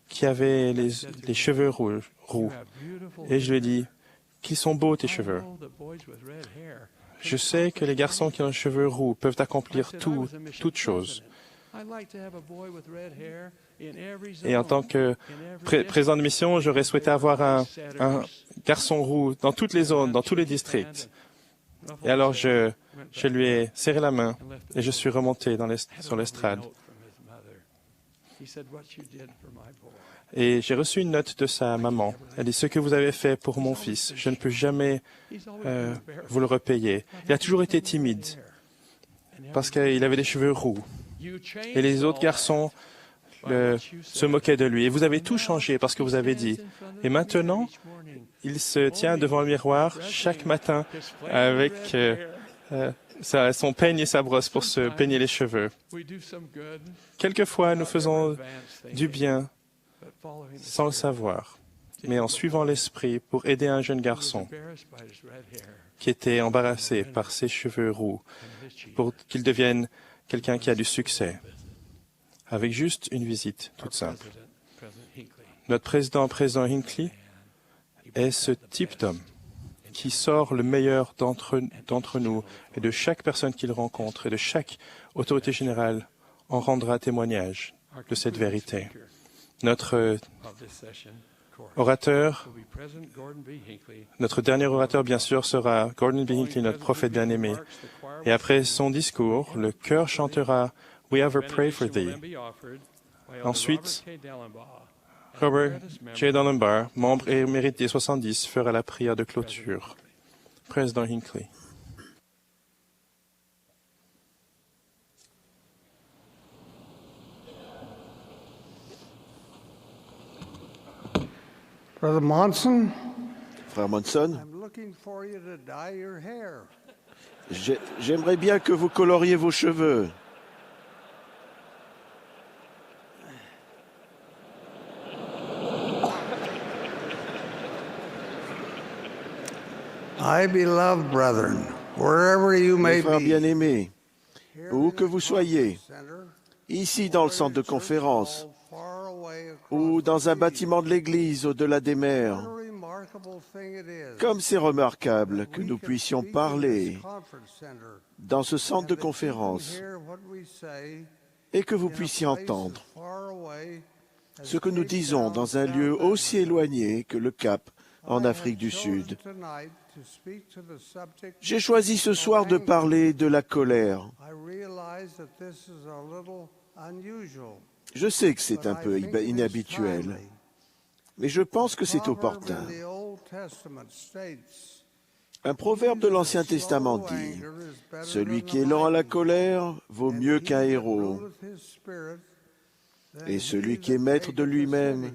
qui avait les cheveux roux. Et je lui ai dit, qu'ils sont beaux tes cheveux. Je sais que les garçons qui ont les cheveux roux peuvent accomplir toutes choses. Et en tant que président de mission, j'aurais souhaité avoir un garçon roux dans toutes les zones, dans tous les districts. Et alors je lui ai serré la main et je suis remonté sur l'estrade. Et j'ai reçu une note de sa maman. Elle dit, ce que vous avez fait pour mon fils, je ne peux jamais vous le repayer. Il a toujours été timide parce qu'il avait des cheveux roux. Et les autres garçons se moquaient de lui. Et vous avez tout changé parce que vous avez dit. Et maintenant, il se tient devant le miroir chaque matin avec son peigne et sa brosse pour se peigner les cheveux. Quelquefois, nous faisons du bien sans le savoir, mais en suivant l'esprit pour aider un jeune garçon qui était embarrassé par ses cheveux roux, pour qu'il devienne quelqu'un qui a du succès, avec juste une visite toute simple. Notre président Hinckley, est ce type d'homme qui sort le meilleur d'entre nous et de chaque personne qu'il rencontre et de chaque autorité générale en rendra témoignage de cette vérité. Notre dernier orateur, bien sûr, sera Gordon B. Hinckley, notre prophète bien-aimé. Et après son discours, le chœur chantera « We ever pray for thee ». Ensuite, Robert J. Dallenbar, membre émérite des 70, fera la prière de clôture. Président Hinckley. Brother Monson, Frère Monson, I'm looking for you to dye your hair. j'aimerais bien que vous coloriez vos cheveux. My beloved brethren, wherever you Mes may frères be, bien-aimés, here où in que the vous soyez, conference center, ici dans le centre de or in a church conférence, hall far away across ou the dans un sea. bâtiment de l'église au-delà des What mers, a remarkable thing it is comme c'est remarquable that que we nous can puissions speak in parler this conference center dans ce centre de and that you can conférence hear what we say et que vous in a puissiez place entendre as far away as ce que nous Cape disons Town, dans un South lieu aussi Africa. éloigné que le Cap en I Afrique have du chosen Sud. tonight to speak to the subject J'ai choisi ce of soir de anger. parler de la colère. I realize that this is a little unusual, Je sais que c'est but un I peu think it is inhabituel, timely. mais je pense que c'est Proverb opportun. in the Old Testament states, Un proverbe de l'Ancien "Slow Testament to dit anger is better « Celui than qui est the lent à la mighty, colère vaut and mieux he qu'un that héros, ruleth his spirit than et he celui qui that est maître de taketh a lui-même city."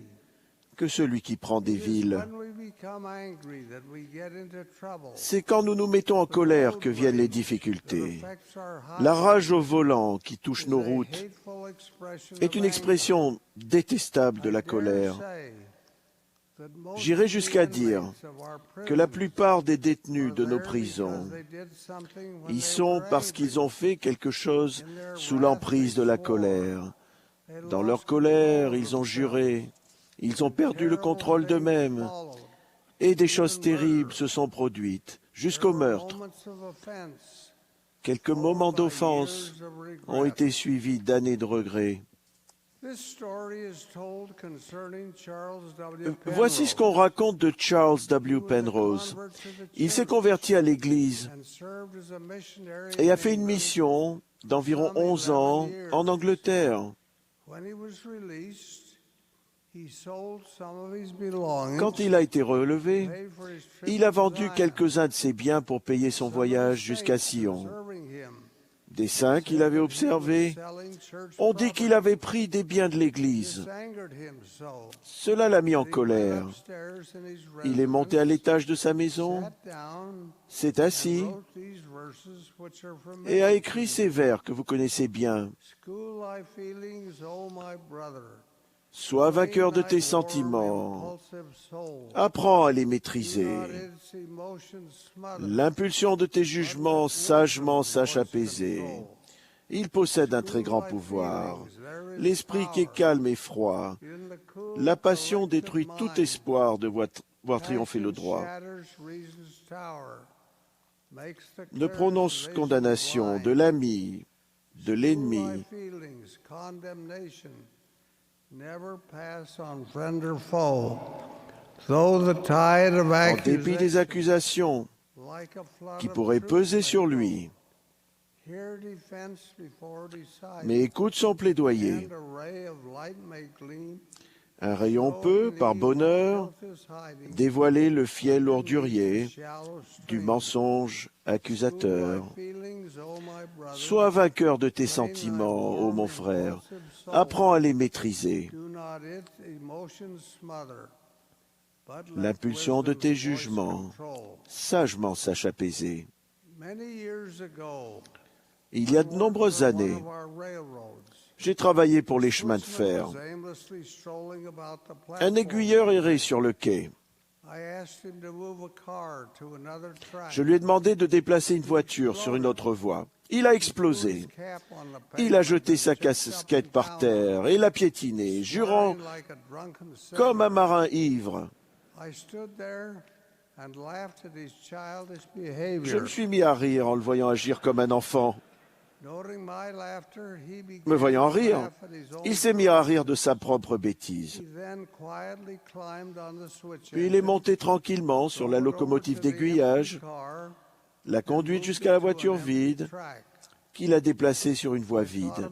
que celui qui prend des It is villes. when we become angry that we get into trouble. C'est quand nous nous mettons en colère que viennent les difficultés. La rage au volant qui touche nos routes est une expression détestable de la colère. J'irai jusqu'à dire que la plupart des détenus de nos prisons y sont parce qu'ils ont fait quelque chose sous l'emprise de la colère. Dans leur colère, ils ont juré, ils ont perdu le contrôle d'eux-mêmes, et des choses terribles se sont produites, jusqu'au meurtre. Quelques moments d'offense ont été suivis d'années de regrets. Voici ce qu'on raconte de Charles W. Penrose. Il s'est converti à l'Église et a fait une mission d'environ 11 ans en Angleterre. Quand il a été relevé, il a vendu quelques-uns de ses biens pour payer son voyage jusqu'à Sion. Des saints qu'il avait observés ont dit qu'il avait pris des biens de l'Église. Cela l'a mis en colère. Il est monté à l'étage de sa maison, s'est assis et a écrit ces vers que vous connaissez bien. Sois vainqueur de tes sentiments, apprends à les maîtriser. L'impulsion de tes jugements sagement sache apaiser. Il possède un très grand pouvoir. L'esprit qui est calme et froid. La passion détruit tout espoir de voir triompher le droit. Ne prononce condamnation de l'ami, de l'ennemi. En dépit des accusations qui pourraient peser sur lui. Mais écoute son plaidoyer. Un rayon peut, par bonheur, dévoiler le fiel ordurier du mensonge accusateur. Sois vainqueur de tes sentiments, ô mon frère. Apprends à les maîtriser. L'impulsion de tes jugements, sagement sache apaiser. Il y a de nombreuses années, j'ai travaillé pour les chemins de fer. Un aiguilleur errait sur le quai. Je lui ai demandé de déplacer une voiture sur une autre voie. Il a explosé. Il a jeté sa casquette par terre et l'a piétinée, jurant comme un marin ivre. Je me suis mis à rire en le voyant agir comme un enfant. Me voyant rire, il s'est mis à rire de sa propre bêtise. Puis il est monté tranquillement sur la locomotive d'aiguillage, l'a conduite jusqu'à la voiture vide, qu'il a déplacée sur une voie vide.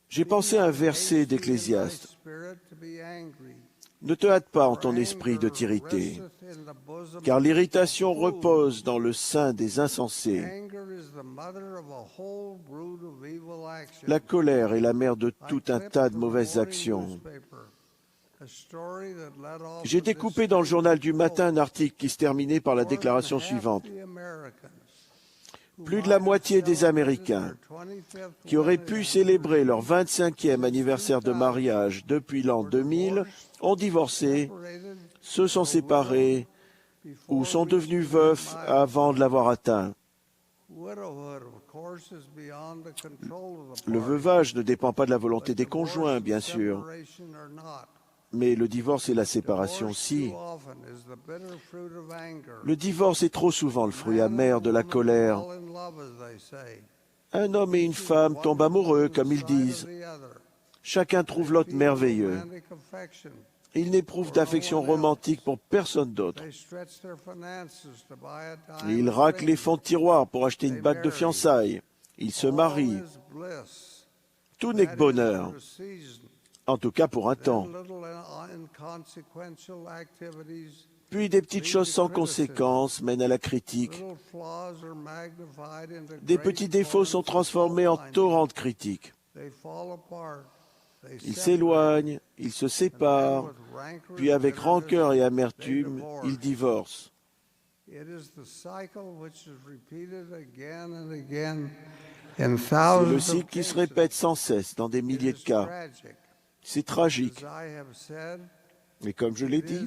J'ai pensé à un verset d'Ecclésiaste. Ne te hâte pas en ton esprit de t'irriter, car l'irritation repose dans le sein des insensés. La colère est la mère de tout un tas de mauvaises actions. J'ai découpé dans le journal du matin un article qui se terminait par la déclaration suivante. Plus de la moitié des Américains qui auraient pu célébrer leur 25e anniversaire de mariage depuis l'an 2000 ont divorcé, se sont séparés ou sont devenus veufs avant de l'avoir atteint. Le veuvage ne dépend pas de la volonté des conjoints, bien sûr, mais le divorce et la séparation, si. Le divorce est trop souvent le fruit amer de la colère. Un homme et une femme tombent amoureux, comme ils disent. Chacun trouve l'autre merveilleux. Ils n'éprouvent d'affection romantique pour personne d'autre. Ils raclent les fonds de tiroir pour acheter une bague de fiançailles. Ils se marient. Tout n'est que bonheur. En tout cas pour un temps. Puis des petites choses sans conséquence mènent à la critique. Des petits défauts sont transformés en torrents de critiques. Ils s'éloignent, ils se séparent, puis avec rancœur et amertume, ils divorcent. C'est le cycle qui se répète sans cesse dans des milliers de cas. C'est tragique. Mais comme je l'ai dit,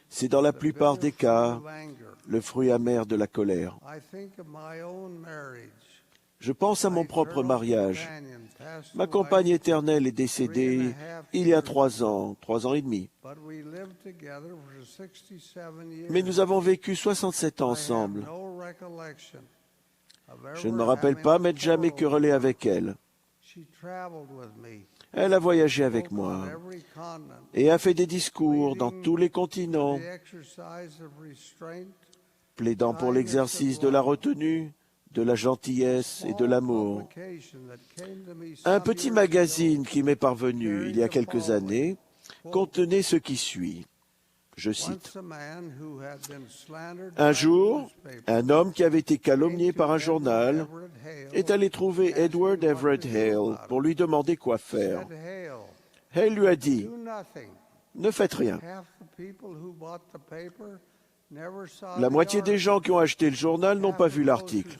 c'est dans la plupart des cas le fruit amer de la colère. Je pense à mon propre mariage. Ma compagne éternelle est décédée il y a 3 ans et demi. Mais nous avons vécu 67 ans ensemble. Je ne me rappelle pas m'être jamais querellé avec elle. Elle a voyagé avec moi et a fait des discours dans tous les continents, plaidant pour l'exercice de la retenue, de la gentillesse et de l'amour. Un petit magazine qui m'est parvenu il y a quelques années contenait ce qui suit. Je cite. Un jour, un homme qui avait été calomnié par un journal est allé trouver Edward Everett Hale pour lui demander quoi faire. Hale lui a dit, « Ne faites rien. La moitié des gens qui ont acheté le journal n'ont pas vu l'article.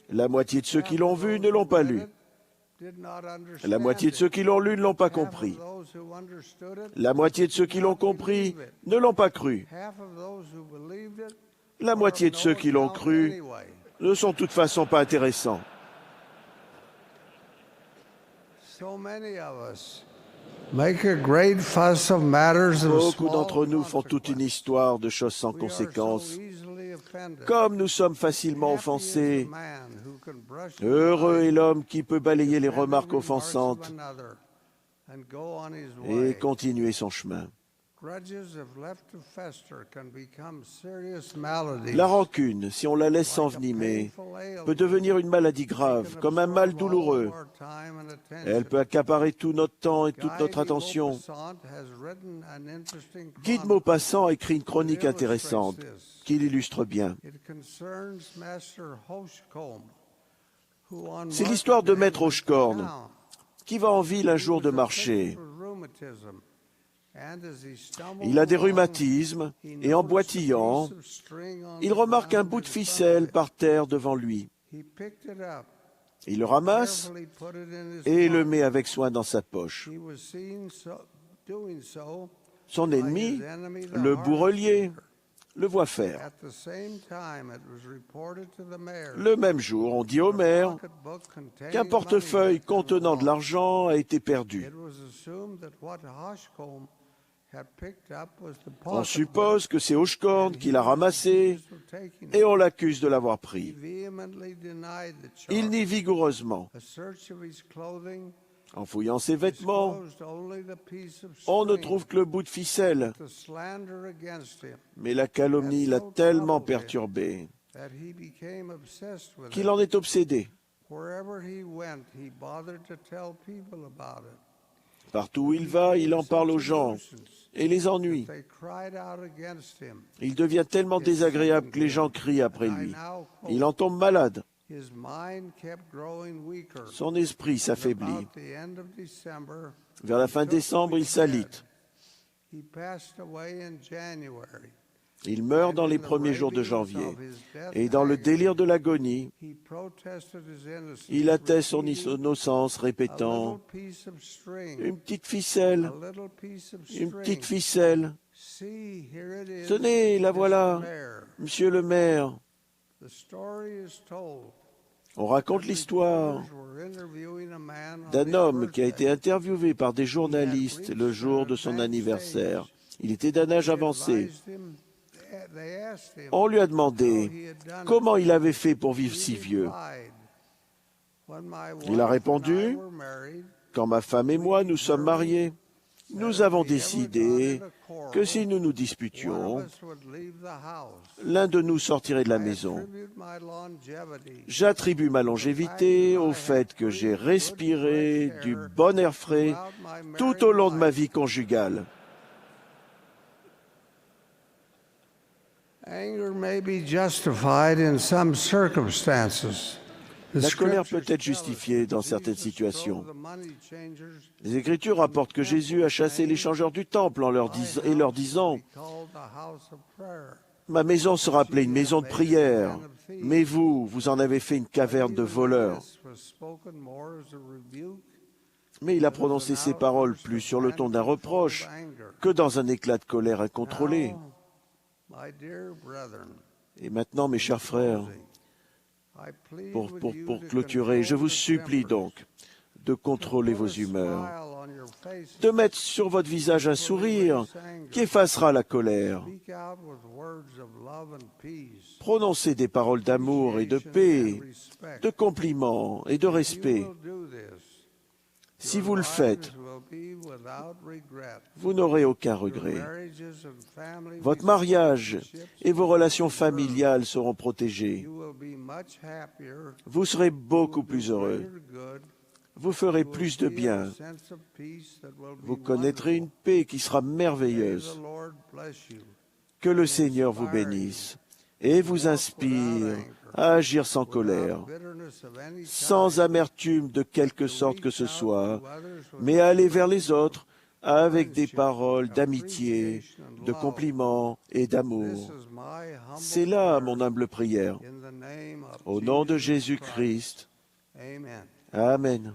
La moitié de ceux qui l'ont vu ne l'ont pas lu. La moitié de ceux qui l'ont lu ne l'ont pas compris. La moitié de ceux qui l'ont compris ne l'ont pas cru. La moitié de ceux qui l'ont cru ne sont de toute façon pas intéressants. » Beaucoup d'entre nous font toute une histoire de choses sans conséquence. Comme nous sommes facilement offensés, heureux est l'homme qui peut balayer les remarques offensantes et continuer son chemin. La rancune, si on la laisse s'envenimer, peut devenir une maladie grave, comme un mal douloureux. Elle peut accaparer tout notre temps et toute notre attention. Guy de Maupassant a écrit une chronique intéressante qui l'illustre bien. C'est l'histoire de Maître Hochkorn, qui va en ville un jour de marché. Il a des rhumatismes et en boitillant, il remarque un bout de ficelle par terre devant lui. Il le ramasse et le met avec soin dans sa poche. Son ennemi, le bourrelier, le voit faire. Le même jour, on dit au maire qu'un portefeuille contenant de l'argent a été perdu. On suppose que c'est Hochkorn qui l'a ramassé et on l'accuse de l'avoir pris. Il nie vigoureusement. En fouillant ses vêtements, on ne trouve que le bout de ficelle. Mais la calomnie l'a tellement perturbé qu'il en est obsédé. Partout où il va, il en parle aux gens et les ennuie. Il devient tellement désagréable que les gens crient après lui. Il en tombe malade. Son esprit s'affaiblit. Vers la fin décembre, il s'alite. Il meurt dans les premiers jours de janvier. Et dans le délire de l'agonie, il atteste son innocence, répétant « Une petite ficelle, See, here it is, Tenez, la Mr. voilà, Mayor. Monsieur le maire. The story is told. On raconte l'histoire We're interviewing a man on d'un his homme qui a birthday. été interviewé par des journalistes le jour de son anniversaire. Il était d'un âge avancé. They asked him On lui a how demandé he had done comment it. il avait fait pour vivre He si vieux. replied, "When my Il a wife répondu, and I were married, Quand ma femme et moi nous sommes mariés, nous avons décidé que si nous nous one disputions, of us would leave the house. l'un de nous sortirait de la I maison. attribute my longevity J'attribue ma longévité au fait que j'ai respiré du bon air frais throughout my tout au long de ma married vie conjugale. life. Anger may be justified in some circumstances. The La colère peut scriptures être tell us justifiée dans that certaines Jesus situations. drove the money changers Les Écritures rapportent que Jésus a chassé les changeurs du temple en leur disant be called the house of prayer. « Ma maison sera appelée une maison de prière, mais vous, vous en avez fait une caverne de voleurs. » This was spoken more as a rebuke Mais il a prononcé ces paroles plus sur le ton d'un reproche que dans un éclat de colère incontrôlé. Now, my dear brethren, Et maintenant, mes chers frères, I plead pour with you to clôturer, je control vous the supplie tempers, donc de contrôler put vos a humeurs, smile on your faces, de mettre sur votre visage un sourire qui effacera la colère. speak out with words of love and peace, Prononcez des paroles d'amour et de paix, and respect. de compliments et de You respect. will do this. Si vous le faites, Lives will be without regret. vous n'aurez aucun Your regret. marriages and family Votre mariage relationships et vos relations will be preserved. familiales seront protégées. You will be much happier. Vous serez You beaucoup will do plus heureux. greater good. Vous ferez You will plus de feel a bien. sense of peace that will be Vous connaîtrez une wonderful. paix qui sera May merveilleuse. the Lord bless you. Que le Seigneur vous bénisse et vous inspire à agir sans colère, sans amertume de quelque sorte que ce soit, mais à aller vers les autres avec des paroles d'amitié, de compliments et d'amour. C'est là mon humble prière. Au nom de Jésus-Christ. Amen. Amen.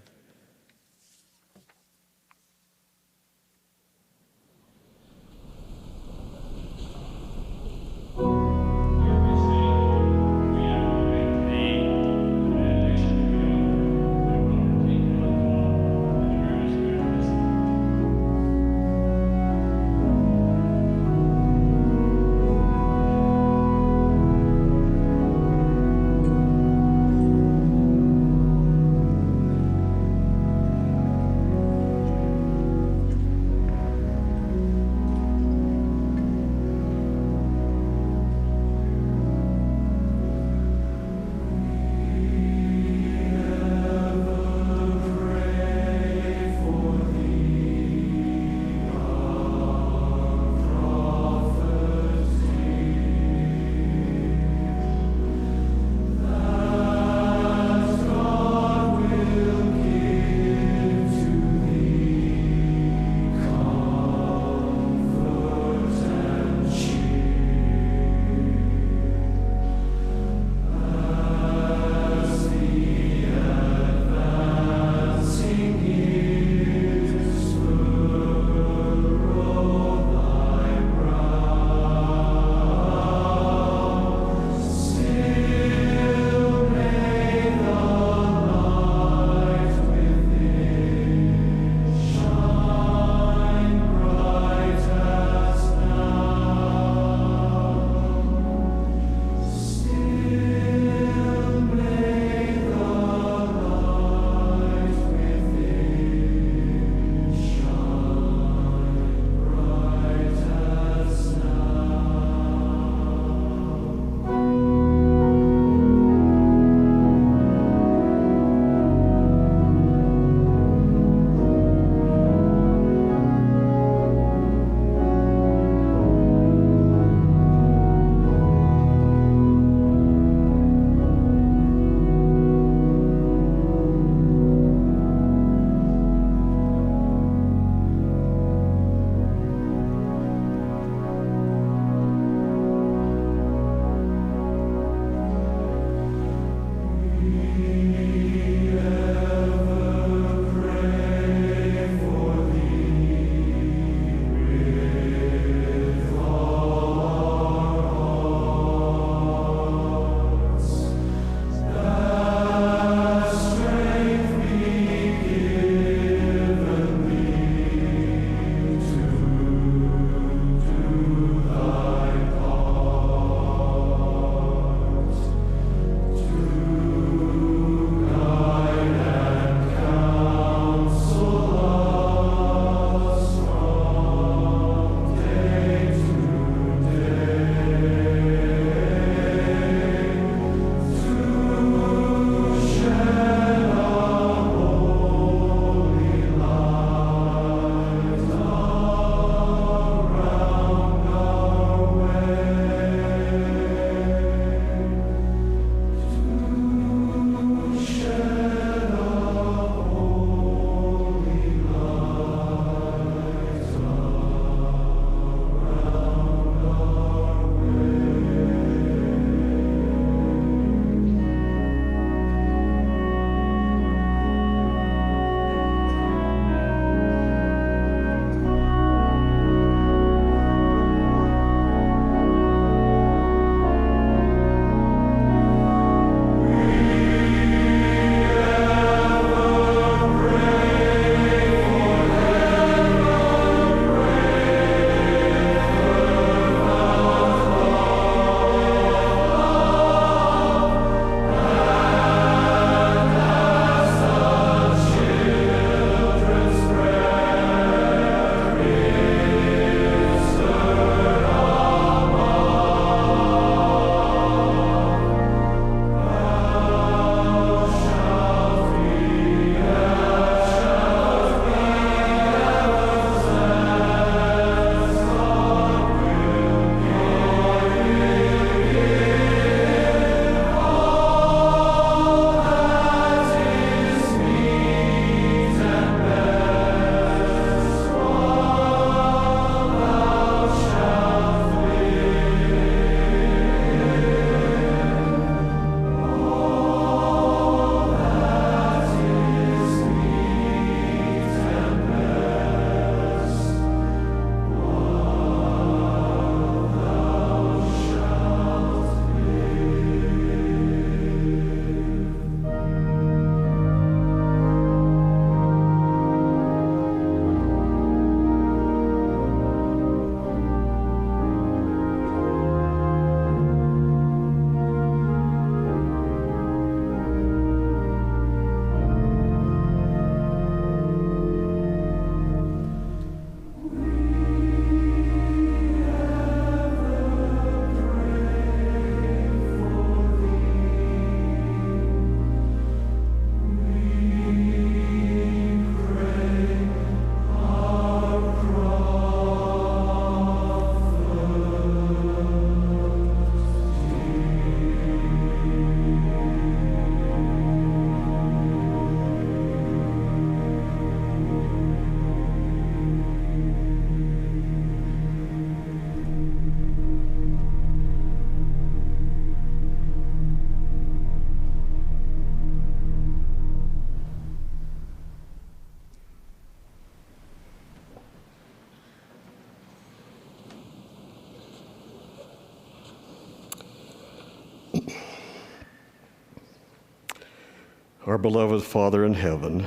Our beloved Father in heaven,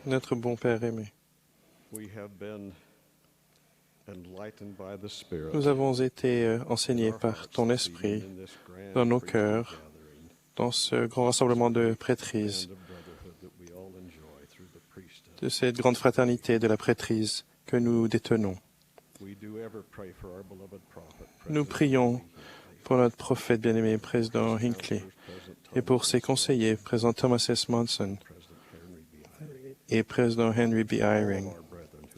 Notre bon Père aimé, we have been enlightened by the Spirit nous avons été enseignés par ton esprit in this grand dans nos preaching cœurs, gathering dans ce grand rassemblement de prêtrises, and of brotherhood that we all enjoy through the priesthood. de cette grande fraternité de la prêtrise que nous détenons. We do ever pray for our beloved prophet, Nous prions pour notre prophète bien-aimé, président Hinckley, et pour ses conseillers, président Thomas S. Monson et président Henry B. Eyring,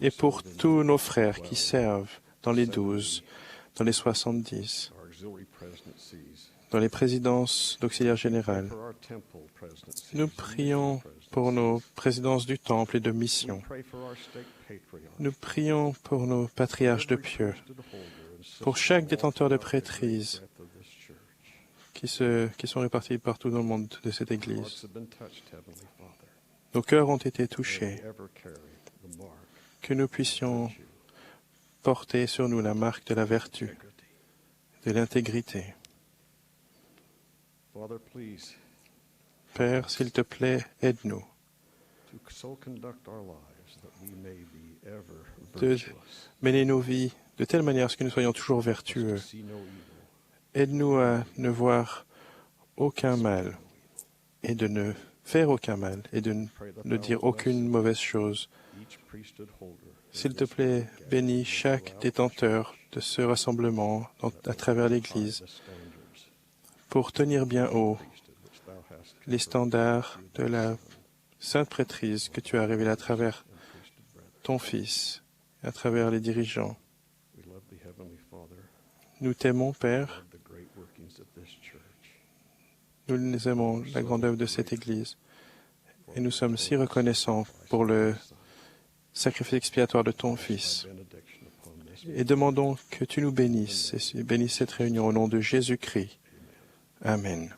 et pour tous nos frères qui servent dans les 12, dans les 70, our auxiliary presidencies, dans les présidences d'auxiliaires générales. for our temple presidencies. Nous prions pour nos présidences du Temple et de mission. Pray for our stake patriarchs, Nous prions pour nos patriarches de pieux, pour chaque détenteur de prêtrise of this church. qui sont répartis partout dans le monde de cette Église. Hearts have been touched, Heavenly Father. Nos cœurs ont été touchés, Ever carry the mark que nous puissions porter sur nous la marque de la vertu, de l'intégrité. Father, please, Père, s'il te plaît, aide-nous to so conduct our lives that we may be ever de virtuous, mener nos vies de telle manière à ce que nous soyons toujours vertueux. see no evil, Aide-nous à ne voir aucun mal et de ne faire aucun mal et de ne dire aucune mauvaise chose. each priesthood holder, S'il te plaît, bénis chaque détenteur de ce rassemblement à travers l'Église the standards pour tenir bien haut which thou hast les standards de la sainte prêtrise que tu as révélée à travers ton Fils, à travers les dirigeants. We love thee, Heavenly Father, Nous t'aimons, Père, the great workings of this church. nous aimons la grande œuvre de cette Église et nous sommes si reconnaissants pour le sacrifice expiatoire de ton Fils. Benediction upon this. Et demandons que tu nous bénisses et bénisses cette réunion au nom de Jésus-Christ. Amen.